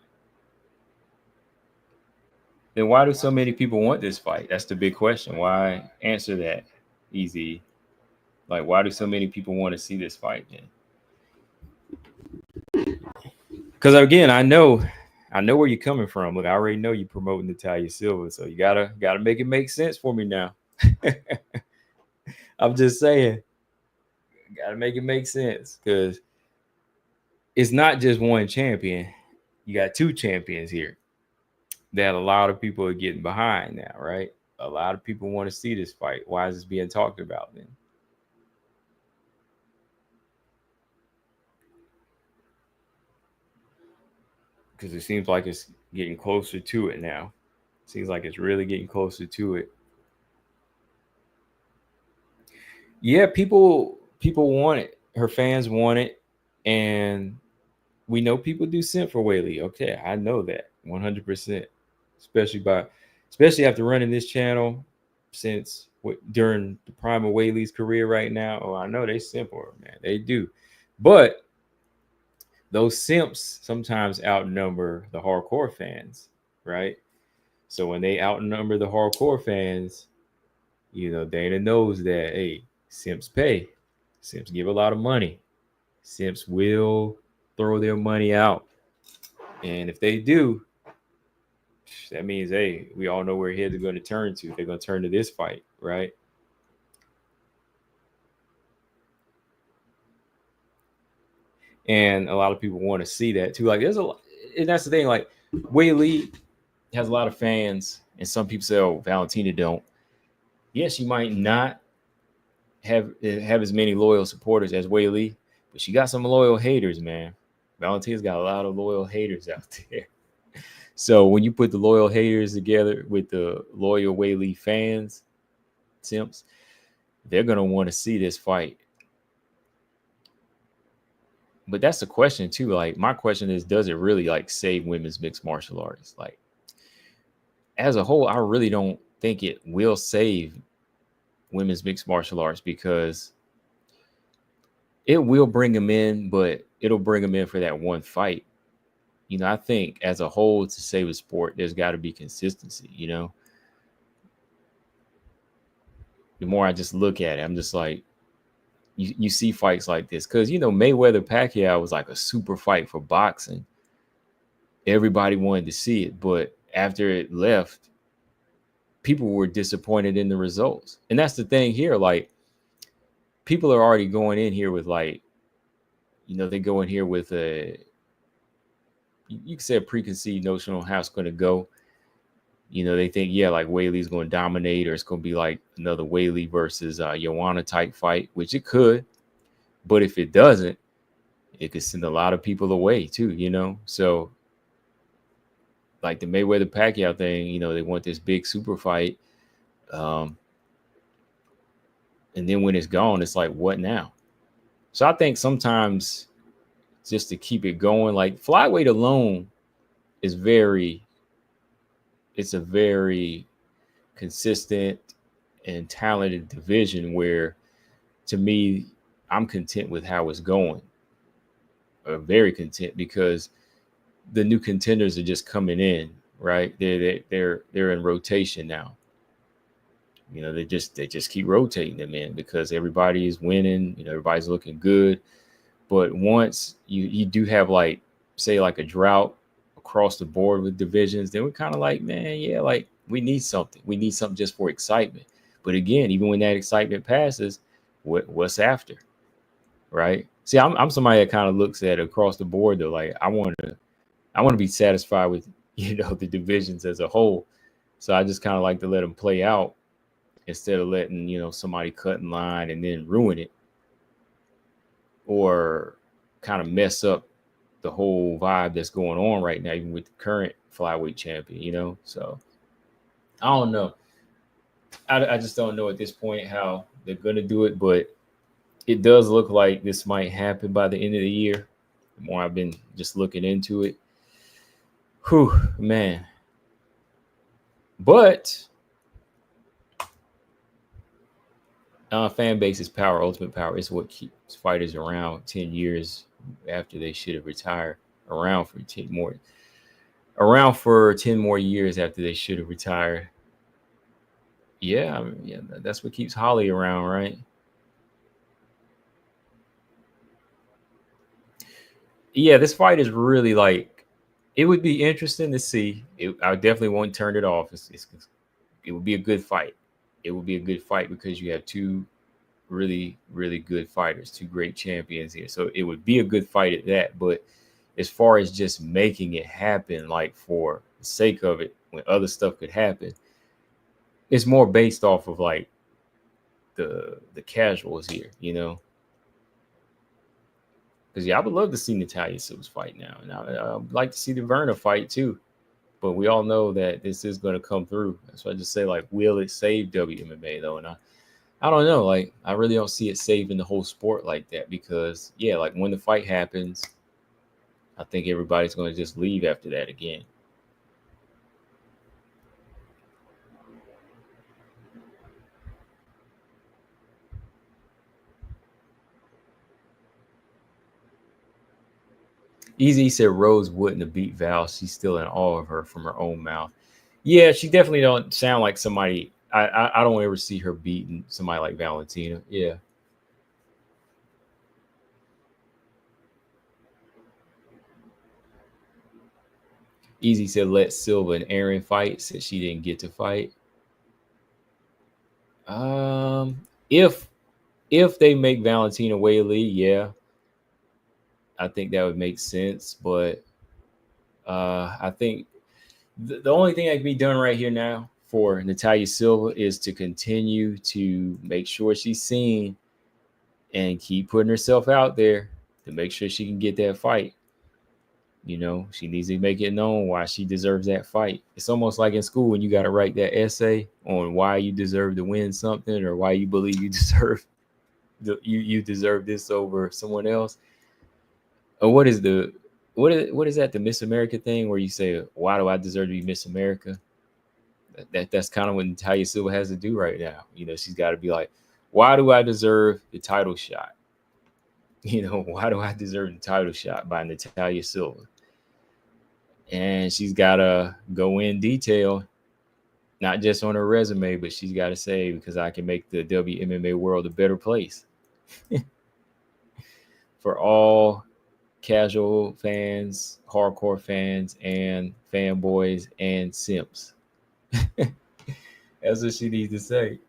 S1: Then why do so many people want this fight? That's the big question. Why answer that easy? Like, why do so many people want to see this fight then? Because again, I know where you're coming from. Look, I already know you promoting Natalia Silva, so you gotta make it make sense for me now. I'm just saying, gotta make it make sense because it's not just one champion. You got two champions here that a lot of people are getting behind now, right? A lot of people want to see this fight. Why is this being talked about then? Because it seems like it's getting closer to it now. Seems like it's really getting closer to it. Yeah, people want it. Her fans want it, and we know people do simp for Weili. Okay, I know that 100%. Especially after running this channel since during the prime of Weili's career right now. Oh, I know they simp for her, man. They do, but those simps sometimes outnumber the hardcore fans, right? So when they outnumber the hardcore fans, Dana knows that, hey, simps pay. Simps give a lot of money. Simps will throw their money out. And if they do, that means, hey, we all know where heads are going to turn to. They're going to turn to this fight, right? And a lot of people want to see that too. Like, there's a lot, and that's the thing. Like, Weili has a lot of fans, and some people say, "Oh, Valentina don't." Yes, she might not have as many loyal supporters as Weili, but she got some loyal haters, man. Valentina's got a lot of loyal haters out there. So when you put the loyal haters together with the loyal Weili fans, simps, they're gonna want to see this fight. But that's the question too. Like, my question is, does it really like save women's mixed martial arts? Like, as a whole, I really don't think it will save women's mixed martial arts, because it will bring them in, but it'll bring them in for that one fight. I think as a whole, to save a sport, there's got to be consistency. The more I just look at it, I'm just like, you see fights like this, because Mayweather Pacquiao was like a super fight for boxing. Everybody wanted to see it, but after it left, people were disappointed in the results. And that's the thing here. Like, people are already going in here with like, they go in here with you could say a preconceived notion on how it's going to go. They think, yeah, like Weili's going to dominate, or it's going to be like another Weili versus Joanna type fight, which it could. But if it doesn't, it could send a lot of people away too, So like the Mayweather Pacquiao thing, they want this big super fight. And then when it's gone, it's like, what now? So I think sometimes just to keep it going, like flyweight alone is it's a very consistent and talented division where, to me, I'm content with how it's going. Very content, because the new contenders are just coming in, right? They're in rotation now. You know, they just keep rotating them in because everybody is winning. You know, everybody's looking good. But once you do have like say like a drought across the board with divisions, then we're kind of like, man, yeah, like we need something. We need something just for excitement. But again, even when that excitement passes, what's after, right? See, I'm somebody that kind of looks at it across the board though. Like I want to be satisfied with the divisions as a whole. So I just kind of like to let them play out instead of letting somebody cut in line and then ruin it or kind of mess up the whole vibe that's going on right now, even with the current flyweight champion. So I don't know. I just don't know at this point how they're going to do it, but it does look like this might happen by the end of the year. The more I've been just looking into it. Whew, man. But fan base is power, ultimate power. It's what keeps fighters around 10 years after they should have retired. Around for 10 more years after they should have retired. Yeah, I mean, yeah, that's what keeps Holly around, right? Yeah, this fight is really like it would be interesting to see. I definitely won't turn it off. It would be a good fight. It would be a good fight because you have two really, really good fighters, two great champions here. So it would be a good fight at that. But as far as just making it happen, like for the sake of it, when other stuff could happen, it's more based off of like the casuals here. Because I would love to see Natalia Silva's fight now, and I'd like to see the Verna fight too. But we all know that this is going to come through. So I just say, like, will it save WMMA though? And I don't know. Like, I really don't see it saving the whole sport like that because, yeah, like when the fight happens, I think everybody's going to just leave after that again. Easy said Rose wouldn't have beat Val. She's still in awe of her from her own mouth. Yeah, she definitely don't sound like somebody. I don't ever see her beating somebody like Valentina. Yeah. Easy said let Silva and Aaron fight. Said she didn't get to fight. If they make Valentina Weili, yeah, I think that would make sense. But I think the only thing that can be done right here now for Natalia Silva is to continue to make sure she's seen and keep putting herself out there to make sure she can get that fight. She needs to make it known why she deserves that fight. It's almost like in school when you got to write that essay on why you deserve to win something or why you believe you deserve you deserve this over someone else. Or what is that, the Miss America thing where you say, why do I deserve to be Miss America? That's kind of what Natalia Silva has to do right now. She's got to be like, why do I deserve the title shot? Why do I deserve the title shot by Natalia Silva? And she's got to go in detail, not just on her resume, but she's got to say, because I can make the WMMA world a better place for all casual fans, hardcore fans, and fanboys and simps. That's what she needs to say.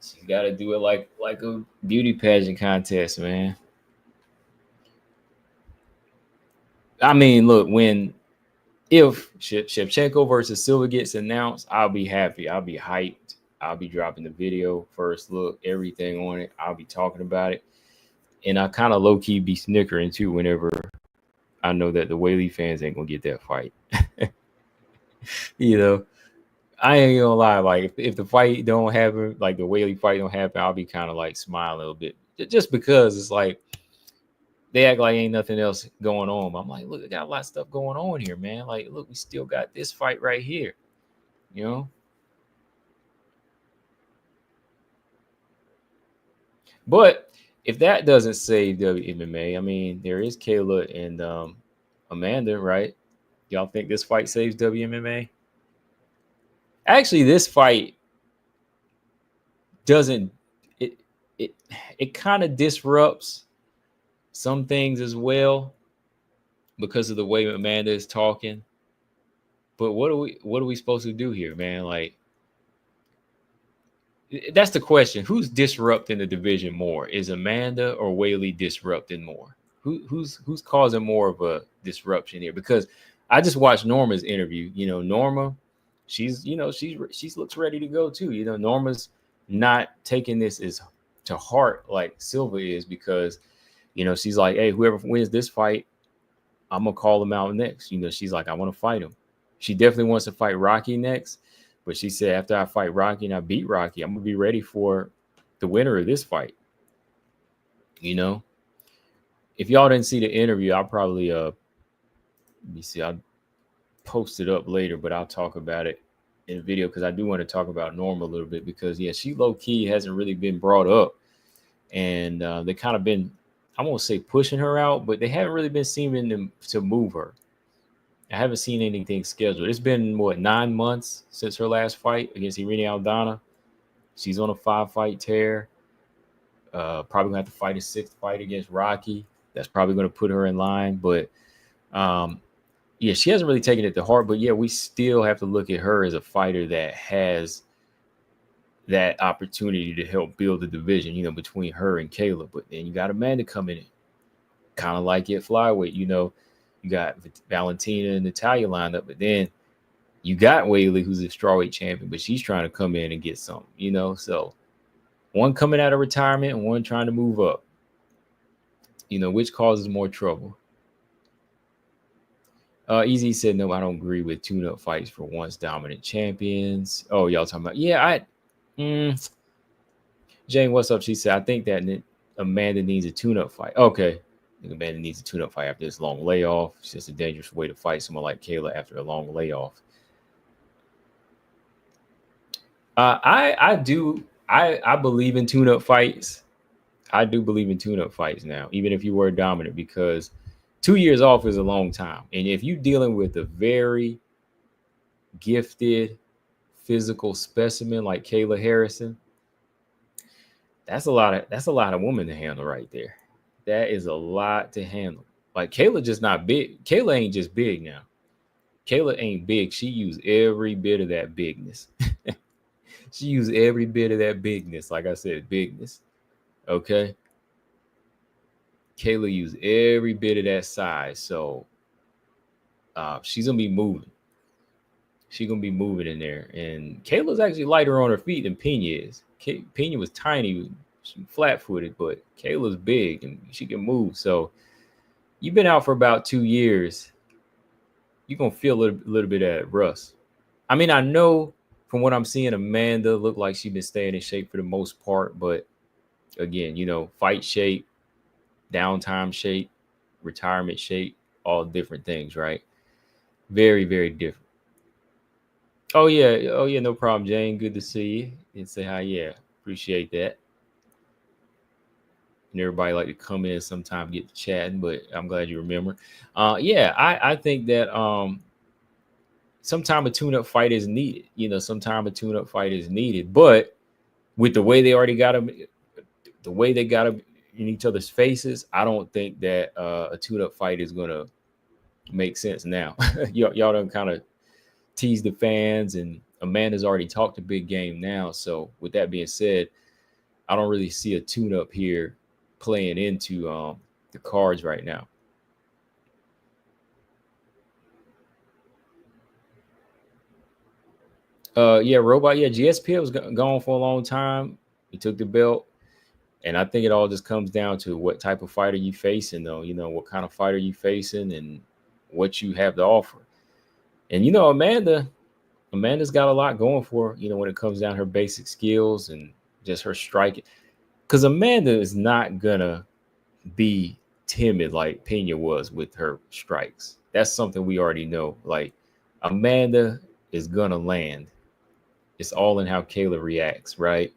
S1: She's got to do it like a beauty pageant contest, man. I mean, look, if Shevchenko versus Silva gets announced, I'll be happy. I'll be hyped. I'll be dropping the video, first look, everything on it. I'll be talking about it. And I kind of low key be snickering too whenever I know that the Weili fans ain't gonna get that fight. you know, I ain't gonna lie. Like if the fight don't happen, like the Weili fight don't happen, I'll be kind of like smiling a little bit, just because it's like they act like ain't nothing else going on. But I'm like, look, I got a lot of stuff going on here, man. Like, look, we still got this fight right here. You know. But if that doesn't save WMMA, I mean, there is Kayla and Amanda, right? Y'all think this fight saves WMMA? Actually, this fight doesn't it it it kind of disrupts some things as well because of the way Amanda is talking. But what are we supposed to do here, man? Like that's the question. Who's disrupting the division more? Is Amanda or Weili disrupting more? Who's causing more of a disruption here? Because I just watched Norma's interview. Norma, she's looks ready to go too. Norma's not taking this as to heart like Silva is because she's like, hey, whoever wins this fight, I'm gonna call him out next. She's like, I want to fight him. She definitely wants to fight Rocky next. But she said, after I fight Rocky and I beat Rocky, I'm going to be ready for the winner of this fight. If y'all didn't see the interview, I'll probably, let me see, I'll post it up later, but I'll talk about it in a video because I do want to talk about Norma a little bit because, yeah, she low-key hasn't really been brought up. And they kind of been, I won't say pushing her out, but they haven't really been seeming to move her. I haven't seen anything scheduled. It's been, 9 months since her last fight against Irene Aldana. She's on a 5-fight tear. Probably going to have to fight a 6th fight against Rocky. That's probably going to put her in line. But, yeah, she hasn't really taken it to heart. But, yeah, we still have to look at her as a fighter that has that opportunity to help build the division, between her and Kayla. But then you got Amanda coming in. Kind of like at flyweight, You got Valentina and Natalia lined up, but then you got Weili, who's a strawweight champion, but she's trying to come in and get something, So one coming out of retirement and one trying to move up. Which causes more trouble? Easy said, no, I don't agree with tune-up fights for once dominant champions. Oh, y'all talking about? Yeah, Jane, what's up? She said, I think that Amanda needs a tune-up fight. Okay. Amanda needs a tune-up fight after this long layoff. It's just a dangerous way to fight someone like Kayla after a long layoff. I believe in tune-up fights. I do believe in tune-up fights now, even if you were dominant, because 2 years off is a long time. And if you're dealing with a very gifted physical specimen like Kayla Harrison, that's a lot of women to handle right there. That is a lot to handle. Like Kayla just not big. Kayla ain't just big now. Kayla ain't big. She used every bit of that bigness. She used every bit of that bigness. Like I said, bigness. Okay. Kayla used every bit of that size. So she's going to be moving. She's going to be moving in there. And Kayla's actually lighter on her feet than Pena is. Pena was tiny, flat-footed, but Kayla's big and she can move. So you've been out for about 2 years. You're going to feel a little bit of rust. I mean, I know from what I'm seeing, Amanda looked like she's been staying in shape for the most part. But again, fight shape, downtime shape, retirement shape, all different things, right? Very, very different. Oh, yeah, no problem, Jane. Good to see you. And say hi. Yeah, appreciate that. And everybody like to come in sometime, get to chatting, but I'm glad you remember. Yeah, I think that sometime a tune-up fight is needed. Sometime a tune-up fight is needed. But with the way they already got them, the way they got them in each other's faces, I don't think that a tune-up fight is going to make sense now. Y'all done kind of tease the fans, and Amanda's already talked a big game now. So with that being said, I don't really see a tune-up here playing into the cards right now. Yeah, Robot. Yeah, GSP was gone for a long time. He took the belt. And I think it all just comes down to what type of fighter you facing, though. What kind of fighter you facing and what you have to offer. And, Amanda's got a lot going for her, when it comes down to her basic skills and just her striking. Because Amanda is not going to be timid like Pena was with her strikes. That's something we already know. Like, Amanda is going to land. It's all in how Kayla reacts, right?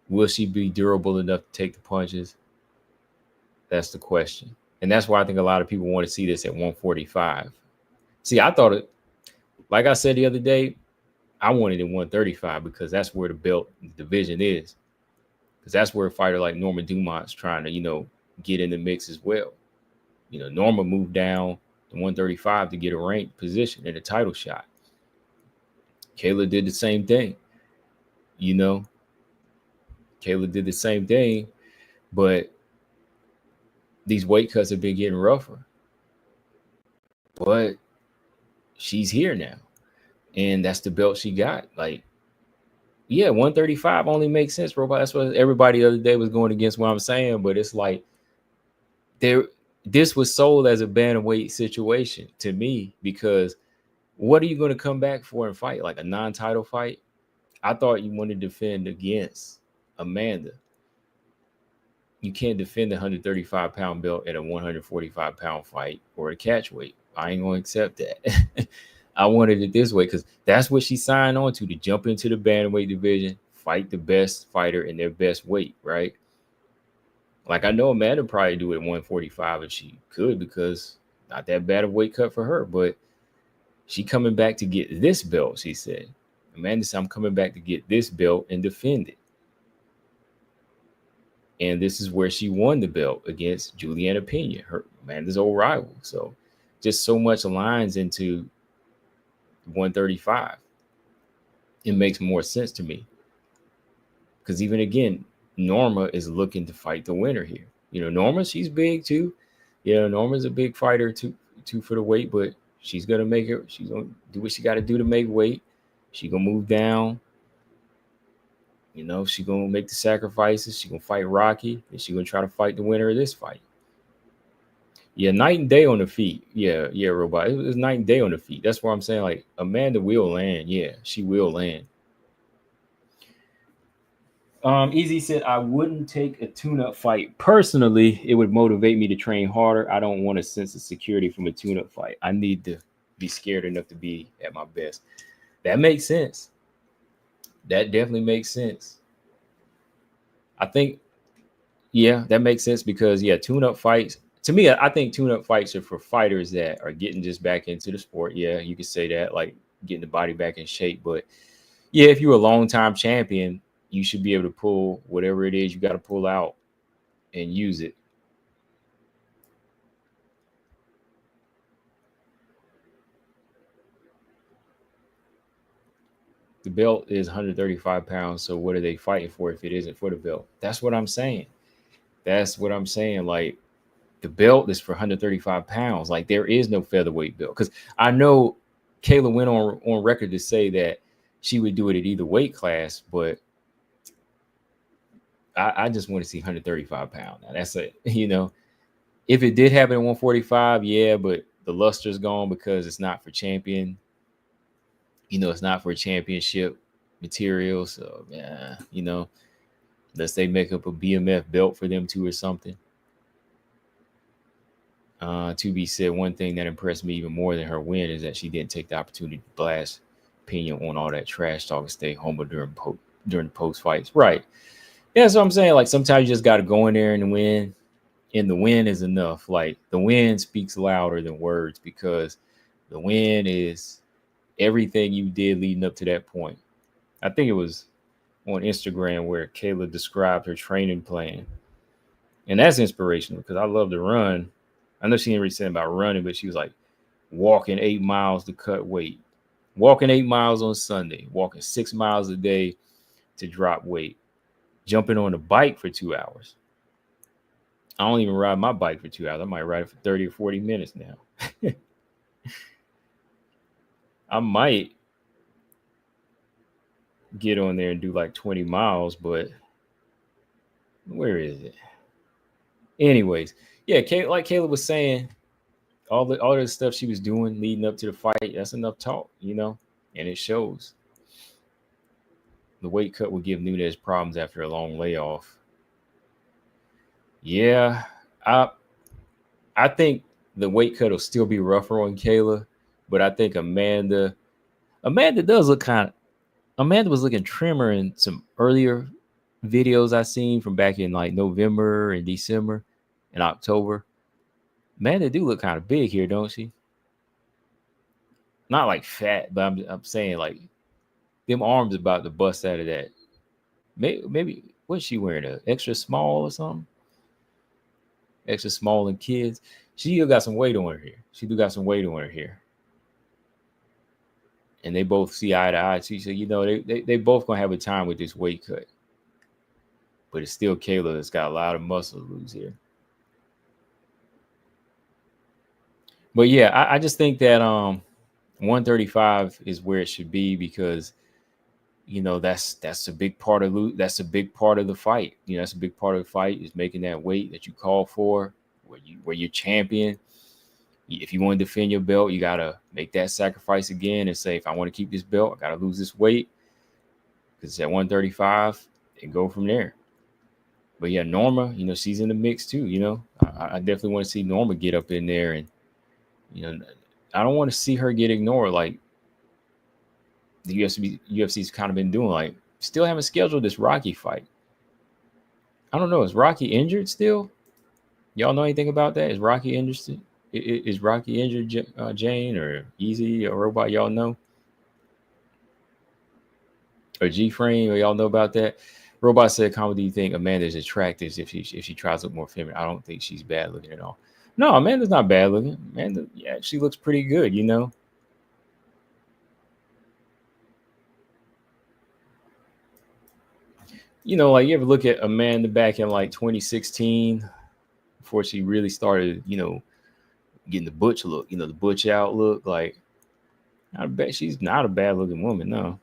S1: Will she be durable enough to take the punches? That's the question. And that's why I think a lot of people want to see this at 145. See, I thought it, like I said the other day, I wanted it 135 because that's where the belt division is. Because that's where a fighter like Norma Dumont's trying to, get in the mix as well. Norma moved down to 135 to get a ranked position in a title shot. Kayla did the same thing. Kayla did the same thing, but these weight cuts have been getting rougher. But she's here now, and that's the belt she got. Like, yeah, 135 only makes sense, Robot. That's what everybody the other day was going against what I'm saying, but it's like this was sold as a bantamweight situation to me, because what are you going to come back for and fight? Like a non-title fight? I thought you wanted to defend against Amanda. You can't defend the 135-pound belt at a 145-pound fight or a catch weight. I ain't going to accept that. I wanted it this way because that's what she signed on to jump into the bantamweight division, fight the best fighter in their best weight, right? Like, I know Amanda would probably do it at 145 if she could, because not that bad of weight cut for her, but she coming back to get this belt, she said. Amanda said, I'm coming back to get this belt and defend it. And this is where she won the belt against Juliana Pena, her Amanda's old rival. So just so much aligns into 135. It makes more sense to me. Because even again, Norma is looking to fight the winner here. Norma, she's big too. Yeah, Norma's a big fighter too for the weight, but she's gonna make it. She's gonna do what she got to do to make weight. She gonna move down. She gonna make the sacrifices. She gonna fight Rocky, and she gonna try to fight the winner of this fight. Yeah, night and day on the feet. Yeah, Robot. It was night and day on the feet. That's what I'm saying. Like, Amanda will land. Yeah, she will land. Easy said, I wouldn't take a tune-up fight. Personally, it would motivate me to train harder. I don't want a sense of security from a tune-up fight. I need to be scared enough to be at my best. That makes sense. That definitely makes sense. I think, yeah, that makes sense because, yeah, tune-up fights, to me, I think tune-up fights are for fighters that are getting just back into the sport. Yeah, you could say that, like getting the body back in shape. But, yeah, if you're a long-time champion, you should be able to pull whatever it is you got to pull out and use it. The belt is 135 pounds. So what are they fighting for if it isn't for the belt? That's what I'm saying. Like, the belt is for 135 pounds. Like, there is no featherweight belt. Because I know Kayla went on record to say that she would do it at either weight class, but I just want to see 135 pounds. Now, that's it. If it did happen at 145, yeah, but the luster's gone because it's not for champion. It's not for championship material. So, yeah, unless they make up a BMF belt for them too or something. To be said, one thing that impressed me even more than her win is that she didn't take the opportunity to blast Pena on all that trash talk and stay humble during the post fights. Right. Yeah, that's what I'm saying. Like, sometimes you just got to go in there and win. And the win is enough. Like, the win speaks louder than words, because the win is everything you did leading up to that point. I think it was on Instagram where Kayla described her training plan. And that's inspirational because I love to run. I know she didn't really say about running, but she was like walking 8 miles to cut weight, walking 8 miles on Sunday, walking 6 miles a day to drop weight, jumping on a bike for 2 hours. I don't even ride my bike for 2 hours. I might ride it for 30 or 40 minutes now. I might get on there and do like 20 miles, but where is it? Anyways, yeah, like Kayla was saying, all the stuff she was doing leading up to the fight, that's enough talk, and it shows. The weight cut would give Nunes problems after a long layoff. Yeah, I think the weight cut will still be rougher on Kayla, but I think Amanda does look Amanda was looking trimmer in some earlier videos I seen from back in like November and December and October. Amanda do look kind of big here, don't she? Not like fat, but I'm saying like them arms about to bust out of that. Maybe what's she wearing? A extra small or something? Extra small in kids. She still got some weight on her here. She do got some weight on her here. And they both see eye to eye too. So they both gonna have a time with this weight cut. But it's still Kayla that's got a lot of muscle to lose here. But yeah, I just think that 135 is where it should be because that's a big part of the fight. That's a big part of the fight is making that weight that you call for, where you're champion. If you want to defend your belt, you gotta make that sacrifice again and say, if I want to keep this belt, I gotta lose this weight because it's at 135 and go from there. But yeah, Norma, she's in the mix too. I definitely want to see Norma get up in there, and I don't want to see her get ignored like the UFC's kind of been doing. Like, still haven't scheduled this Rocky fight. I don't know. Is Rocky injured still? Y'all know anything about that? Is Rocky interested? Is Rocky injured, Jane or Easy or Robot? Y'all know? Or G-Frame? Or y'all know about that? Robot said, "Comment, do you think Amanda's attractive if she tries to look more feminine?" I don't think she's bad looking at all. No, Amanda's not bad looking. Amanda, yeah, she looks pretty good, Like, you ever look at Amanda back in like 2016 before she really started, getting the butch look, the butch out look. Like, I bet she's not a bad looking woman, no.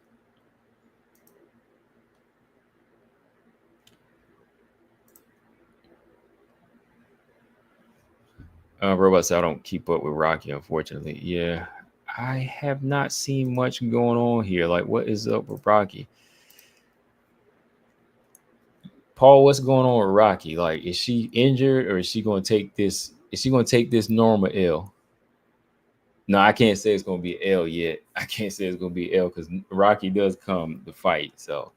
S1: Robot said, I don't keep up with Rocky, unfortunately. Yeah, I have not seen much going on here. Like, what is up with Rocky? Paul, what's going on with Rocky? Like, is she injured or is she going to take this? Is she going to take this Norma L? No, I can't say it's going to be an L yet. I can't say it's going to be L because Rocky does come to fight. So,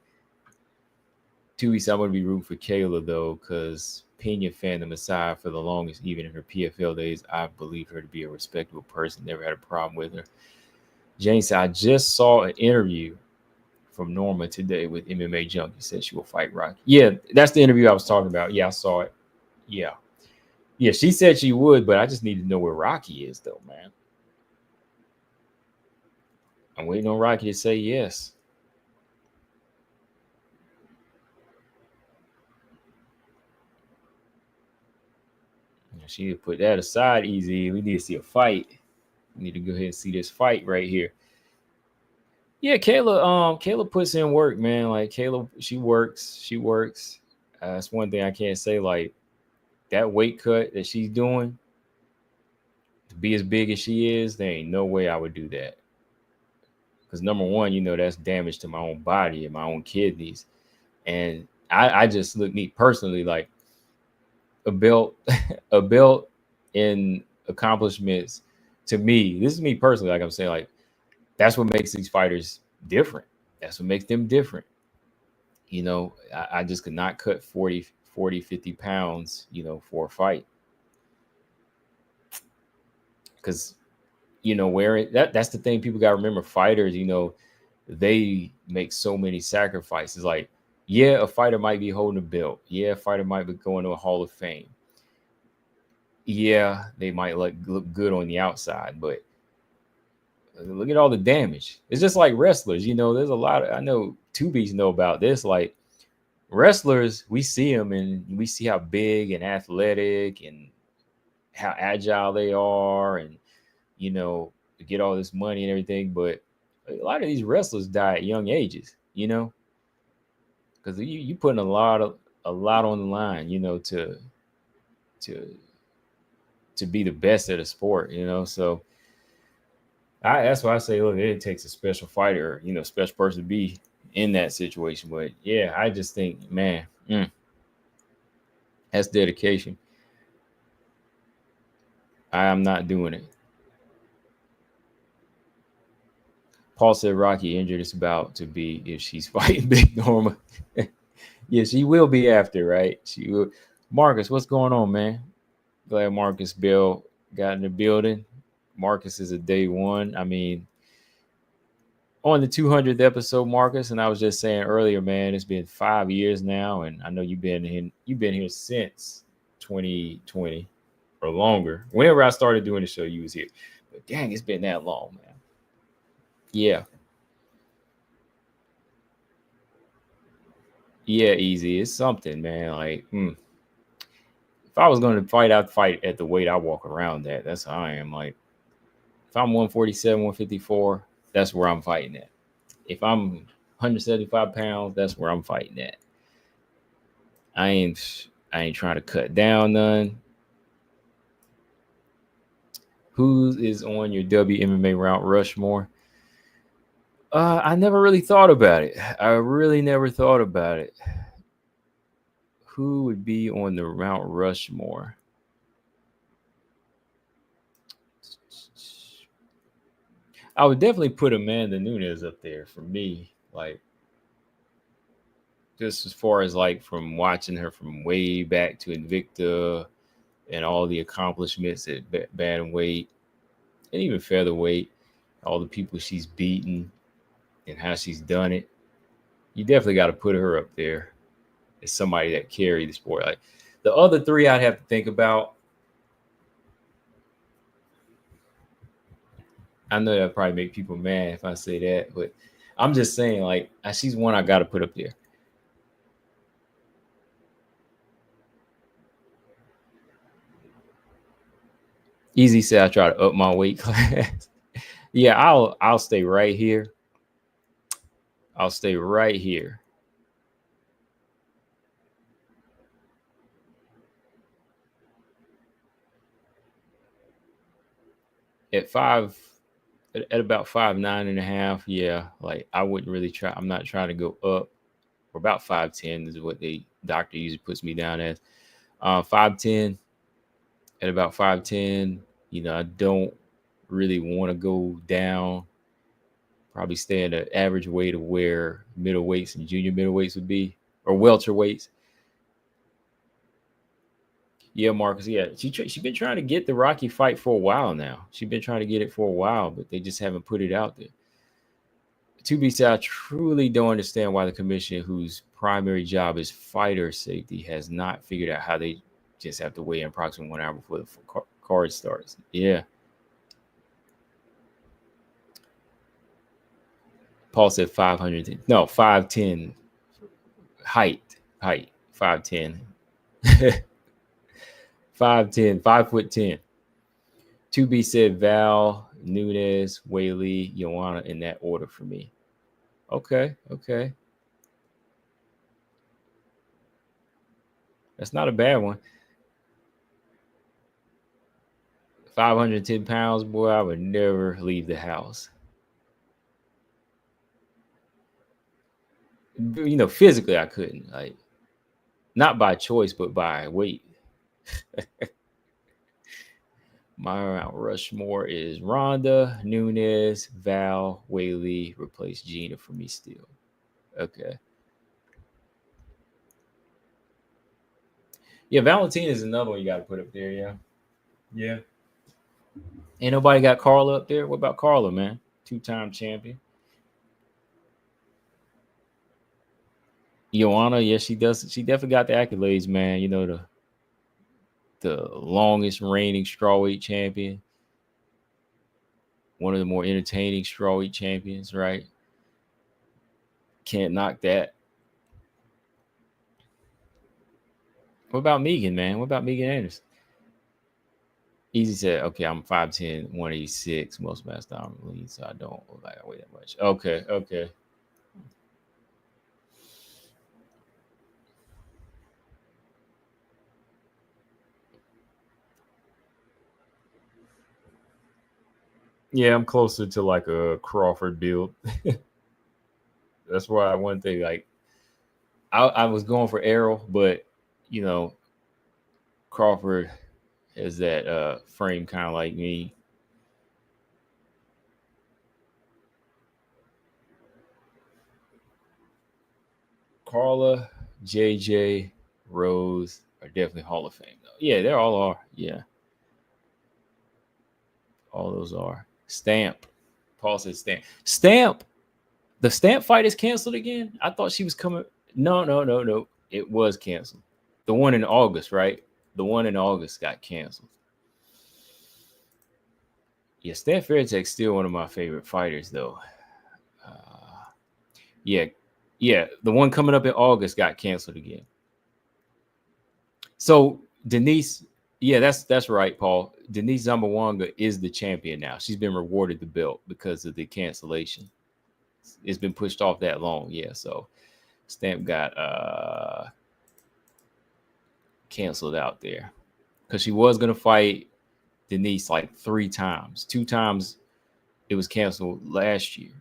S1: 2 weeks, I'm going to be rooting for Kayla, though, because Pena fandom aside, for the longest, even in her PFL days, I believe her to be a respectable person. Never had a problem with her. Jane said, I just saw an interview from Norma today with MMA Junkie. Said she will fight Rocky. Yeah, that's the interview I was talking about. Yeah, I saw it. Yeah. Yeah, she said she would, but I just need to know where Rocky is, though, man. I'm waiting on Rocky to say yes. She need to put that aside, easy. We need to see a fight. We need to go ahead and see this fight right here. Yeah, Kayla puts in work, man. Like, Kayla, she works. That's one thing I can't say. Like, that weight cut that she's doing to be as big as she is, there ain't no way I would do that. Because number one, that's damage to my own body and my own kidneys. And I just look, me personally, like a belt, a belt in accomplishments. To me, this is me personally. Like I'm saying, like, that's what makes these fighters different. That's what makes them different. I just could not cut 40, 50 pounds, for a fight. Because, wearing that's the thing people got to remember. Fighters, they make so many sacrifices. Like, yeah, a fighter might be holding a belt. Yeah, a fighter might be going to a Hall of Fame. Yeah, they might look good on the outside, but look at all the damage. It's just like wrestlers, there's a lot of, I know 2Bs know about this. Like, wrestlers, we see them and we see how big and athletic and how agile they are and, get all this money and everything. But a lot of these wrestlers die at young ages, because you putting a lot on the line, to be the best at a sport, So that's why I say, look, it takes a special fighter, special person to be in that situation. But yeah, I just think, man, that's dedication. I am not doing it. Paul said Rocky injured is about to be if she's fighting Big Norma. Yeah, she will be after, right? She will. Marcus, what's going on, man? Glad Marcus Bell got in the building. Marcus is a day one. I mean, on the 200th episode, Marcus, and I was just saying earlier, man, it's been 5 years now, and I know you've been here since 2020 or longer. Whenever I started doing the show, you was here. But dang, it's been that long, man. Yeah. Yeah, easy. It's something, man. Like, if I was going to fight, I'd fight at the weight I walk around at. That's how I am. Like, if I'm 147, 154, that's where I'm fighting at. If I'm 175 pounds, that's where I'm fighting at. I ain't trying to cut down none. Who is on your WMMA Mount Rushmore? I never really thought about it. I really never thought about it. Who would be on the Mount Rushmore? I would definitely put Amanda Nunes up there for me. Like, just as far as like from watching her from way back to Invicta and all the accomplishments at bantamweight and even featherweight, all the people she's beaten and how she's done it. You definitely got to put her up there as somebody that carried the sport. Like the other three, I'd have to think about. I know that probably make people mad if I say that, but I'm just saying, like, she's one I got to put up there. Easy said I try to up my weight class. Yeah, I'll stay right here. I'll stay right here. At at about 5'9.5", yeah, like I wouldn't really try. I'm not trying to go up. Or about 5'10" is what the doctor usually puts me down as. 5'10", at about 5'10", I don't really want to go down. Probably stay at an average weight of where middleweights and junior middleweights would be, or welterweights. Yeah, Marcus. Yeah, she's been trying to get the Rocky fight for a while now. She's been trying to get it for a while, but they just haven't put it out there. To be said, I truly don't understand why the commission, whose primary job is fighter safety, has not figured out how they just have to wait in approximately 1 hour before the card starts. Yeah. Paul said 500. No, 5'10". Height. 5'10". 5'10", 5'10". To be said, Val, Nunes, Weili, Joanna in that order for me. Okay. That's not a bad one. 510 pounds, boy, I would never leave the house. Physically, I couldn't. Like, not by choice, but by weight. My Mount Rushmore is Ronda, Nunes, Val, Weili, replace Gina for me still. Okay. Yeah, Valentina is another one you got to put up there. Yeah. Yeah. Ain't nobody got Carla up there. What about Carla, man? 2-time champion. Joanna, yeah, she does. She definitely got the accolades, man. The longest reigning strawweight champion, one of the more entertaining strawweight champions, right? Can't knock that. What about Megan, man? What about Megan Anderson? Easy said, okay, I'm 5'10", 186, most mass dominant lead, so I don't look like I weigh that much. Okay. Yeah, I'm closer to like a Crawford build. That's why one thing, like, I was going for Errol, but you know, Crawford has that frame kind of like me. Carla, JJ, Rose are definitely Hall of Fame though. Yeah, they all are. Yeah. All those are. Stamp. Paul said Stamp. Stamp. The Stamp fight is canceled again? I thought she was coming. No. It was canceled. The one in August, right? The one in August got canceled. Yeah, Stan Fairtek's still one of my favorite fighters, though. Yeah. The one coming up in August got canceled again. So Denise, yeah, that's right, Paul. Denise Zamboanga is the champion now. She's been rewarded the belt because of the cancellation. It's been pushed off that long. Yeah, so Stamp got canceled out there because she was gonna fight Denise like 3 times. 2 times it was canceled last year.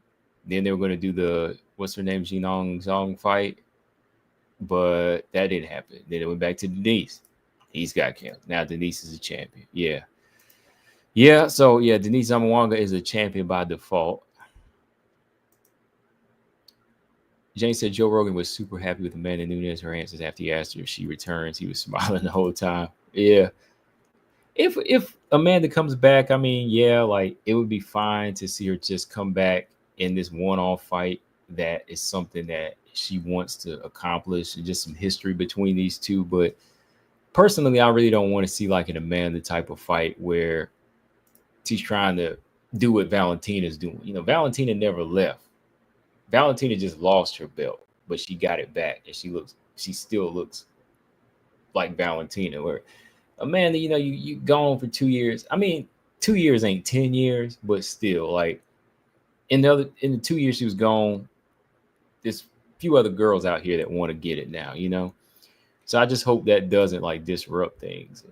S1: Then they were gonna do the what's her name, Jinong Zhong fight, but that didn't happen. Then it went back to Denise. He's got canceled. Now Denise is a champion. Yeah. So yeah, Denise Zamboanga is a champion by default. Jane said Joe Rogan was super happy with Amanda Nunes. Her answers after he asked her if she returns, he was smiling the whole time. Yeah. If Amanda comes back, I mean, yeah, like it would be fine to see her just come back in this one-off fight. That is something that she wants to accomplish, and just some history between these two. But personally, I really don't want to see like an Amanda type of fight where she's trying to do what Valentina's doing. You know, Valentina never left. Valentina just lost her belt, but she got it back, and she still looks like Valentina. Where Amanda, you know, you gone for 2 years. I mean, 2 years ain't 10 years, but still, like in the 2 years she was gone, there's a few other girls out here that want to get it now, you know. So I just hope that doesn't like disrupt things.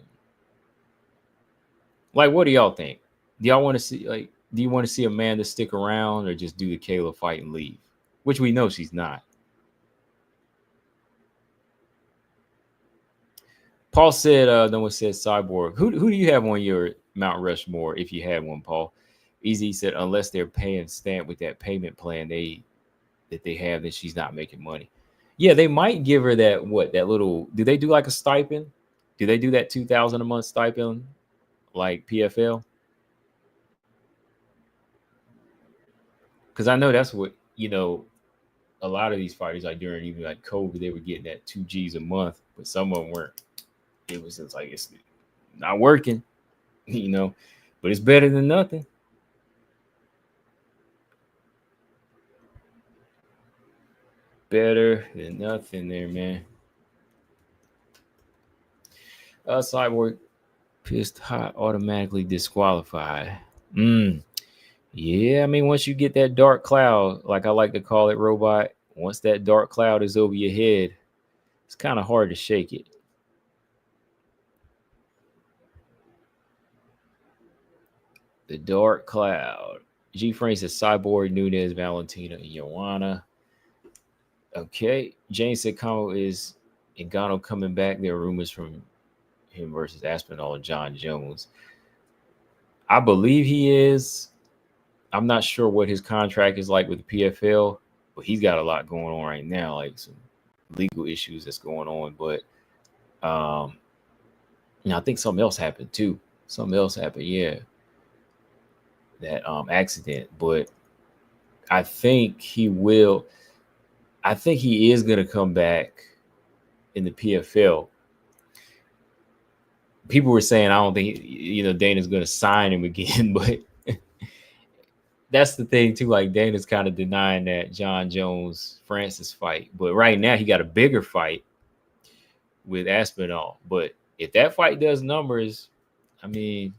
S1: Like, what do y'all think? Do y'all want to see do you want to see Amanda stick around or just do the Kayla fight and leave? Which we know she's not. Paul said, no one said Cyborg. Who do you have on your Mount Rushmore if you had one, Paul? Easy said, unless they're paying Stamp with that payment plan that they have, then she's not making money. Yeah, they might give her that little. Do they do like a stipend? Do they do that $2,000 a month stipend like PFL? Because I know that's what a lot of these fighters like during even like COVID, they were getting that 2 G's a month, but some of them weren't. It was just like it's not working, but it's better than nothing. Better than nothing there, man. Cyborg pissed hot, automatically disqualified. Yeah, I mean, once you get that dark cloud, like I like to call it, Robot, once that dark cloud is over your head, it's kind of hard to shake it. The dark cloud. G Frank says Cyborg, Nunes, Valentina, and Joanna. Okay. Jane said Kamo is Ngannou coming back. There are rumors from him versus Aspinall and John Jones. I believe he is. I'm not sure what his contract is like with the PFL, but he's got a lot going on right now, like some legal issues that's going on. But I think something else happened too. Something else happened, yeah. That accident. But I think he will. I think he is gonna come back in the PFL. People were saying I don't think Dana's gonna sign him again, but that's the thing too. Like Dana's kind of denying that John Jones Francis fight, but right now he got a bigger fight with Aspinall. But if that fight does numbers, I mean,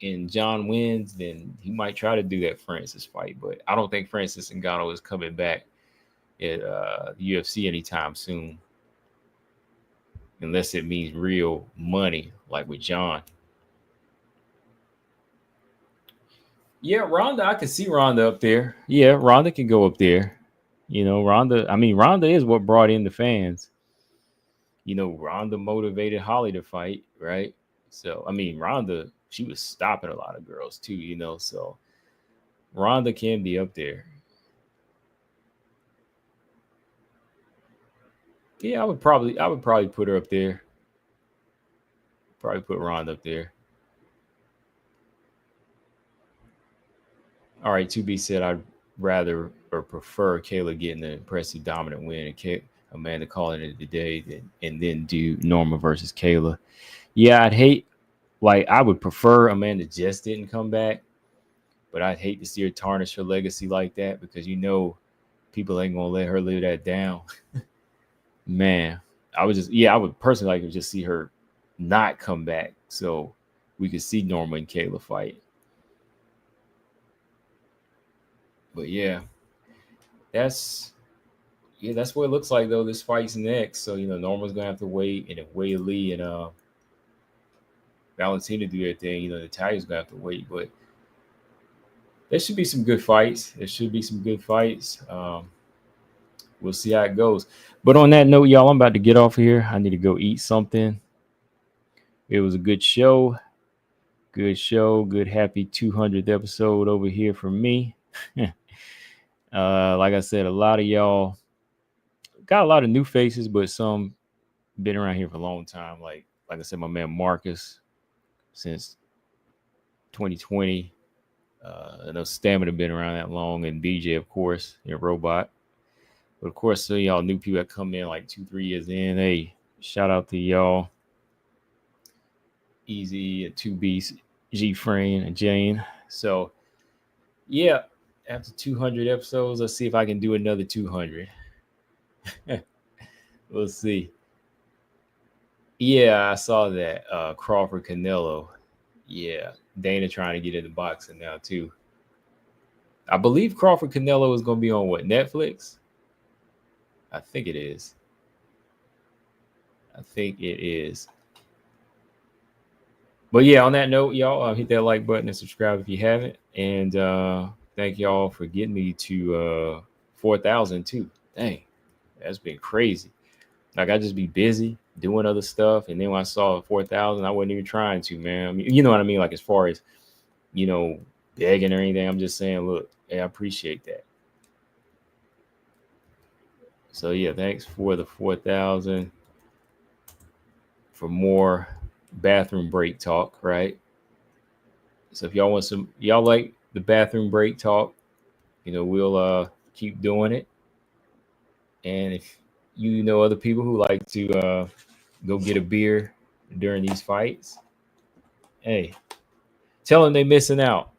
S1: and John wins, then he might try to do that Francis fight. But I don't think Francis Ngannou is coming back at the UFC anytime soon, unless it means real money, like with John. Yeah, Ronda, I can see Ronda up there. Yeah, Ronda can go up there. Ronda is what brought in the fans. Ronda motivated Holly to fight, right? So, Ronda, she was stopping a lot of girls too, so Ronda can be up there. Yeah, I would probably put her up there. Probably put Ronda up there. All right, to be said, I'd rather or prefer Kayla getting an impressive dominant win and Amanda calling it a day, and then do Norma versus Kayla. Yeah, I'd hate, like, I would prefer Amanda just didn't come back, but I'd hate to see her tarnish her legacy like that, because people ain't gonna let her live that down. Man, I would personally like to just see her not come back so we could see Norma and Kayla fight. But that's that's what it looks like though. This fight's next, so Norma's gonna have to wait, and if Weili and Valentina do their thing, Natalia's gonna have to wait. But there should be some good fights. We'll see how it goes. But on that note, y'all, I'm about to get off here. I need to go eat something. It was a good show. Good happy 200th episode over here from me. Like I said, a lot of y'all got a lot of new faces, but some been around here for a long time. Like I said, my man Marcus since 2020. I know Stamina been around that long, and BJ, of course, Robot. But of course, so y'all new people that come in like 2-3 years in. Hey, shout out to y'all. Easy, 2B, G Frame, and Jane. So yeah, after 200 episodes, let's see if I can do another 200. We'll see. Yeah, I saw that. Crawford Canelo. Yeah, Dana trying to get into boxing now too. I believe Crawford Canelo is going to be on what, Netflix? I think it is. But yeah, on that note, y'all, hit that like button and subscribe if you haven't. And thank y'all for getting me to 4,000 too. Dang, that's been crazy. Like, I just be busy doing other stuff, and then when I saw 4,000, I wasn't even trying to, man. I mean, you know what I mean? Like, as far as, begging or anything, I'm just saying, look, hey, I appreciate that. So yeah, thanks for the 4,000. For more bathroom break talk, right? So if y'all like the bathroom break talk, we'll keep doing it. And if you know other people who like to go get a beer during these fights, hey, tell them they're missing out.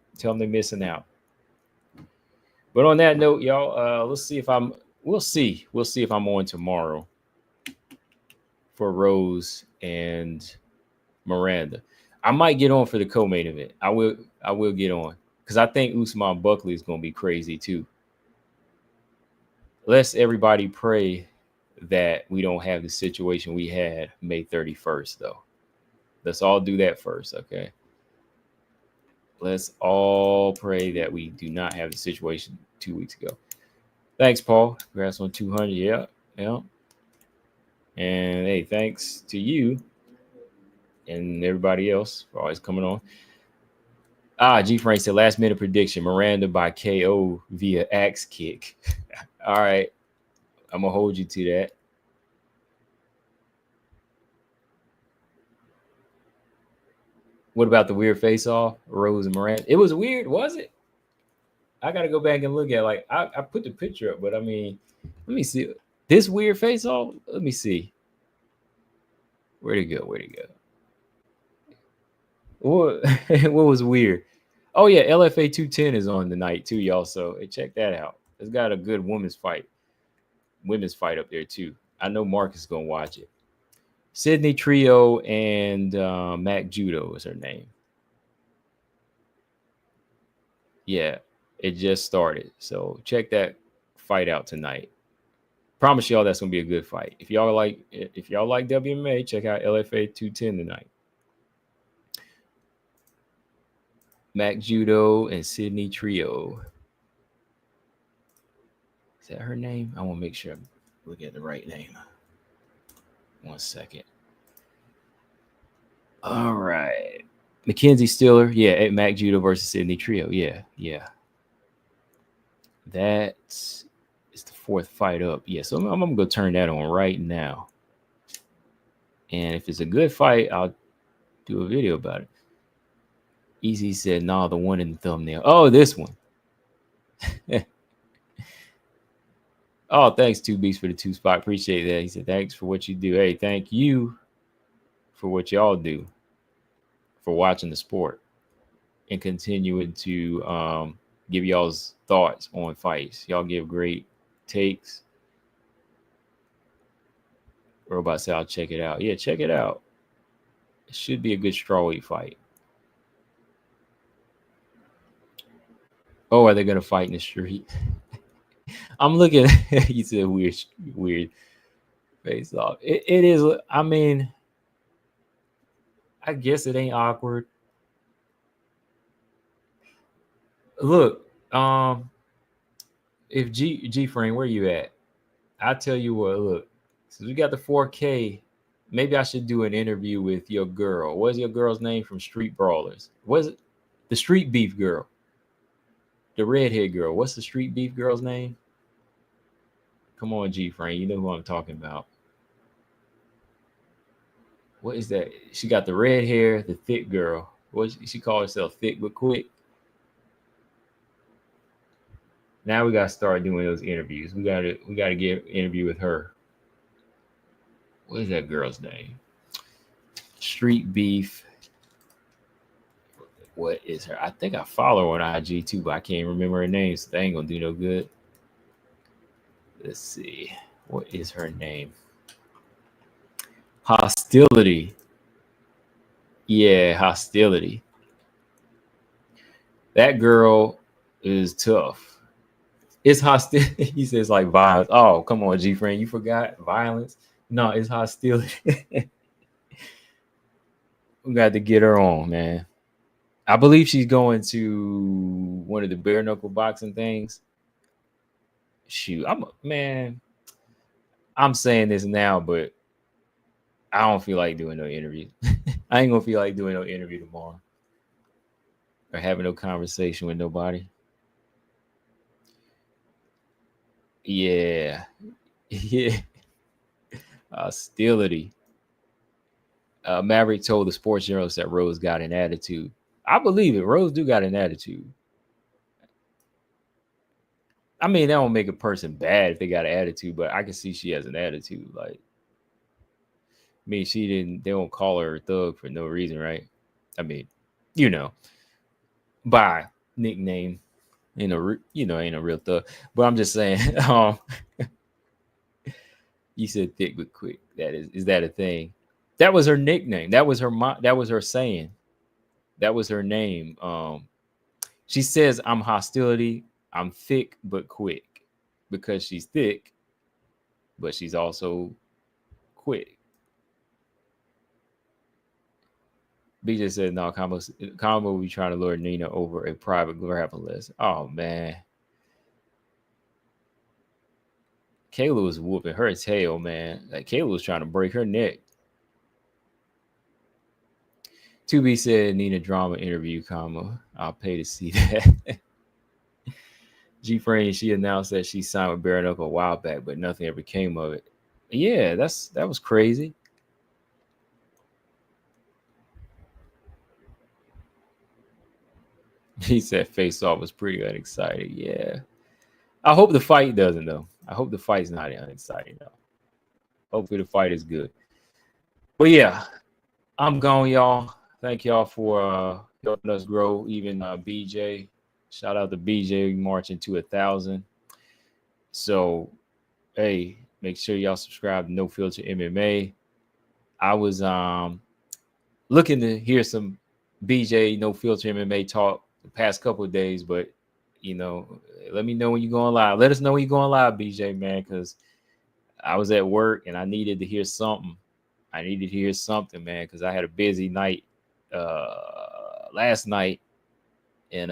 S1: But on that note, y'all, we'll see if I'm on tomorrow for Rose and Miranda. I might get on for the co-main event. I will get on, because I think Usman Buckley is going to be crazy too. Let's everybody pray that we don't have the situation we had May 31st, though. Let's all do that first, okay? Let's all pray that we do not have the situation 2 weeks ago. Thanks, Paul. Congrats on 200. Yeah. And hey, thanks to you and everybody else for always coming on. G Frank said last minute prediction: Miranda by KO via axe kick. All right, I'm gonna hold you to that. What about the weird face off, Rose and Miranda? It was weird, was it? I gotta go back and look at it. Like, I put the picture up, but I mean, let me see this weird face off. Let me see. Where'd it go? What was weird? Oh yeah, LFA 210 is on tonight too, y'all. So hey, check that out. It's got a good women's fight up there too. I know Mark is gonna watch it. Sydney Trio and Mac Judo is her name. Yeah, it just started. So check that fight out tonight. Promise y'all that's gonna be a good fight. If y'all like WMMA, check out LFA 210 tonight. Mac Judo and Sydney Trio. Is that her name? I want to make sure I'm looking at the right name. 1 second. All right. Mackenzie Stiller. Yeah, Mac Judo versus Sydney Trio. Yeah. That is the fourth fight up. Yeah, so I'm going to go turn that on right now. And if it's a good fight, I'll do a video about it. Easy said, nah, the one in the thumbnail. Oh, this one. Oh, thanks, 2 Beats, for the 2 spot. Appreciate that. He said, thanks for what you do. Hey, thank you for what y'all do, for watching the sport and continuing to give y'all's thoughts on fights. Y'all give great takes. Robot said, I'll check it out. Yeah, check it out. It should be a good strawweight fight. Oh, are they going to fight in the street? I'm looking at, he said, weird face off. It is, I mean, I guess it ain't awkward. Look, if G Frame, where you at? I tell you what, look, since we got the 4K, maybe I should do an interview with your girl. What's your girl's name from Street Brawlers? Was it the Street Beef girl? The redhead girl. What's the Street Beef girl's name? Come on, G Frame, you know who I'm talking about. What is that? She got the red hair, the thick girl. What she call herself? Thick but quick. Now we gotta start doing those interviews. We gotta get an interview with her. What is that girl's name? Street Beef. What is her? I think I follow her on IG too, but I can't remember her name, so that ain't gonna do no good. Let's see. What is her name? Hostility. Yeah, Hostility. That girl is tough. It's hostility. He says like violence. Oh, come on, G Friend. You forgot violence? No, it's hostility. We got to get her on, man. I believe she's going to one of the bare knuckle boxing things. Shoot, I'm saying this now, but I don't feel like doing no interview. I ain't gonna feel like doing no interview tomorrow or having no conversation with nobody. Yeah. Yeah. Hostility. Maverick told the sports journalist that Rose got an attitude. I believe it. Rose do got an attitude. I mean, that don't make a person bad if they got an attitude, but I can see she has an attitude. Like, I mean, they don't call her a thug for no reason, right? I mean, by nickname, ain't a real thug. But I'm just saying, you said thick but quick. Is that a thing? That was her nickname. That was her saying. That was her name. She says, I'm hostility. I'm thick but quick, because she's thick, but she's also quick. BJ said, no, Combo will be trying to lure Nina over a private grappling list. Oh, man. Kayla was whooping her tail, man. Like, Kayla was trying to break her neck. 2B said, Nina drama interview, comma. I'll pay to see that. G Frame, she announced that she signed with Bare Knuckle a while back, but nothing ever came of it. Yeah, that was crazy. He said face off was pretty unexciting. Yeah. I hope the fight doesn't, though. I hope the fight's not unexciting, though. Hopefully the fight is good. But yeah, I'm gone, y'all. Thank y'all for helping us grow. Even BJ. Shout out to BJ marching to 1,000. So, hey, make sure y'all subscribe to No Filter MMA. I was looking to hear some BJ No Filter MMA talk the past couple of days, but let me know when you're going live. Let us know when you're going live, BJ, man, because I was at work and I needed to hear something. Man, because I had a busy night last night and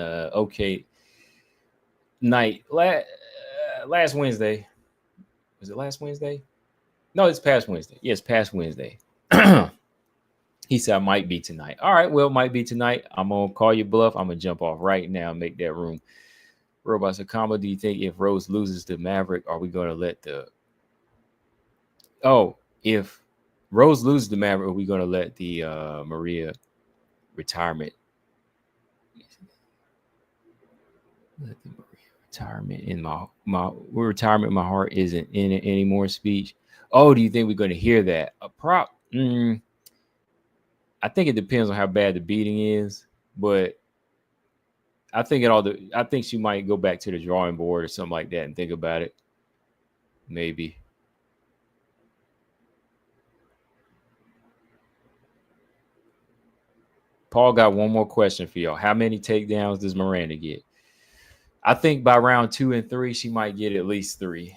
S1: night last Wednesday. Was it last Wednesday? No, it's past Wednesday. Yes, past Wednesday. He said I might be tonight. All right, well, might be tonight. I'm gonna call you bluff. I'm gonna jump off right now and make that room. Robots a combo. Do you think if Rose loses to Maverick, are we gonna let if Rose loses to Maverick, are we gonna let the Maria retirement? retirement in retirement in my heart isn't in it anymore speech. Oh, do you think we're going to hear that? I think it depends on how bad the beating is, but I think I think she might go back to the drawing board or something like that and think about it. Maybe. Paul got one more question for y'all. How many takedowns does Miranda get? I think by round 2 and 3, she might get at least 3.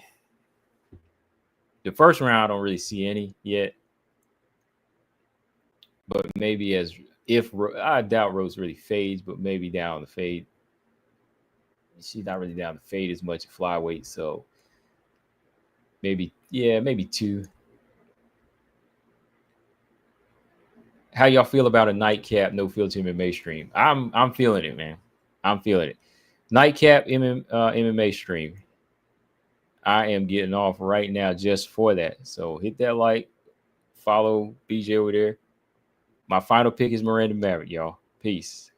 S1: The first round, I don't really see any yet. But maybe I doubt Rose really fades, but maybe down the fade. She's not really down the fade as much at flyweight, so maybe 2. How y'all feel about a nightcap no filter MMA stream? I'm feeling it, man. I'm feeling it. Nightcap MMA stream. I am getting off right now just for that. So hit that like, follow BJ over there. My final pick is Miranda Maverick, y'all. Peace.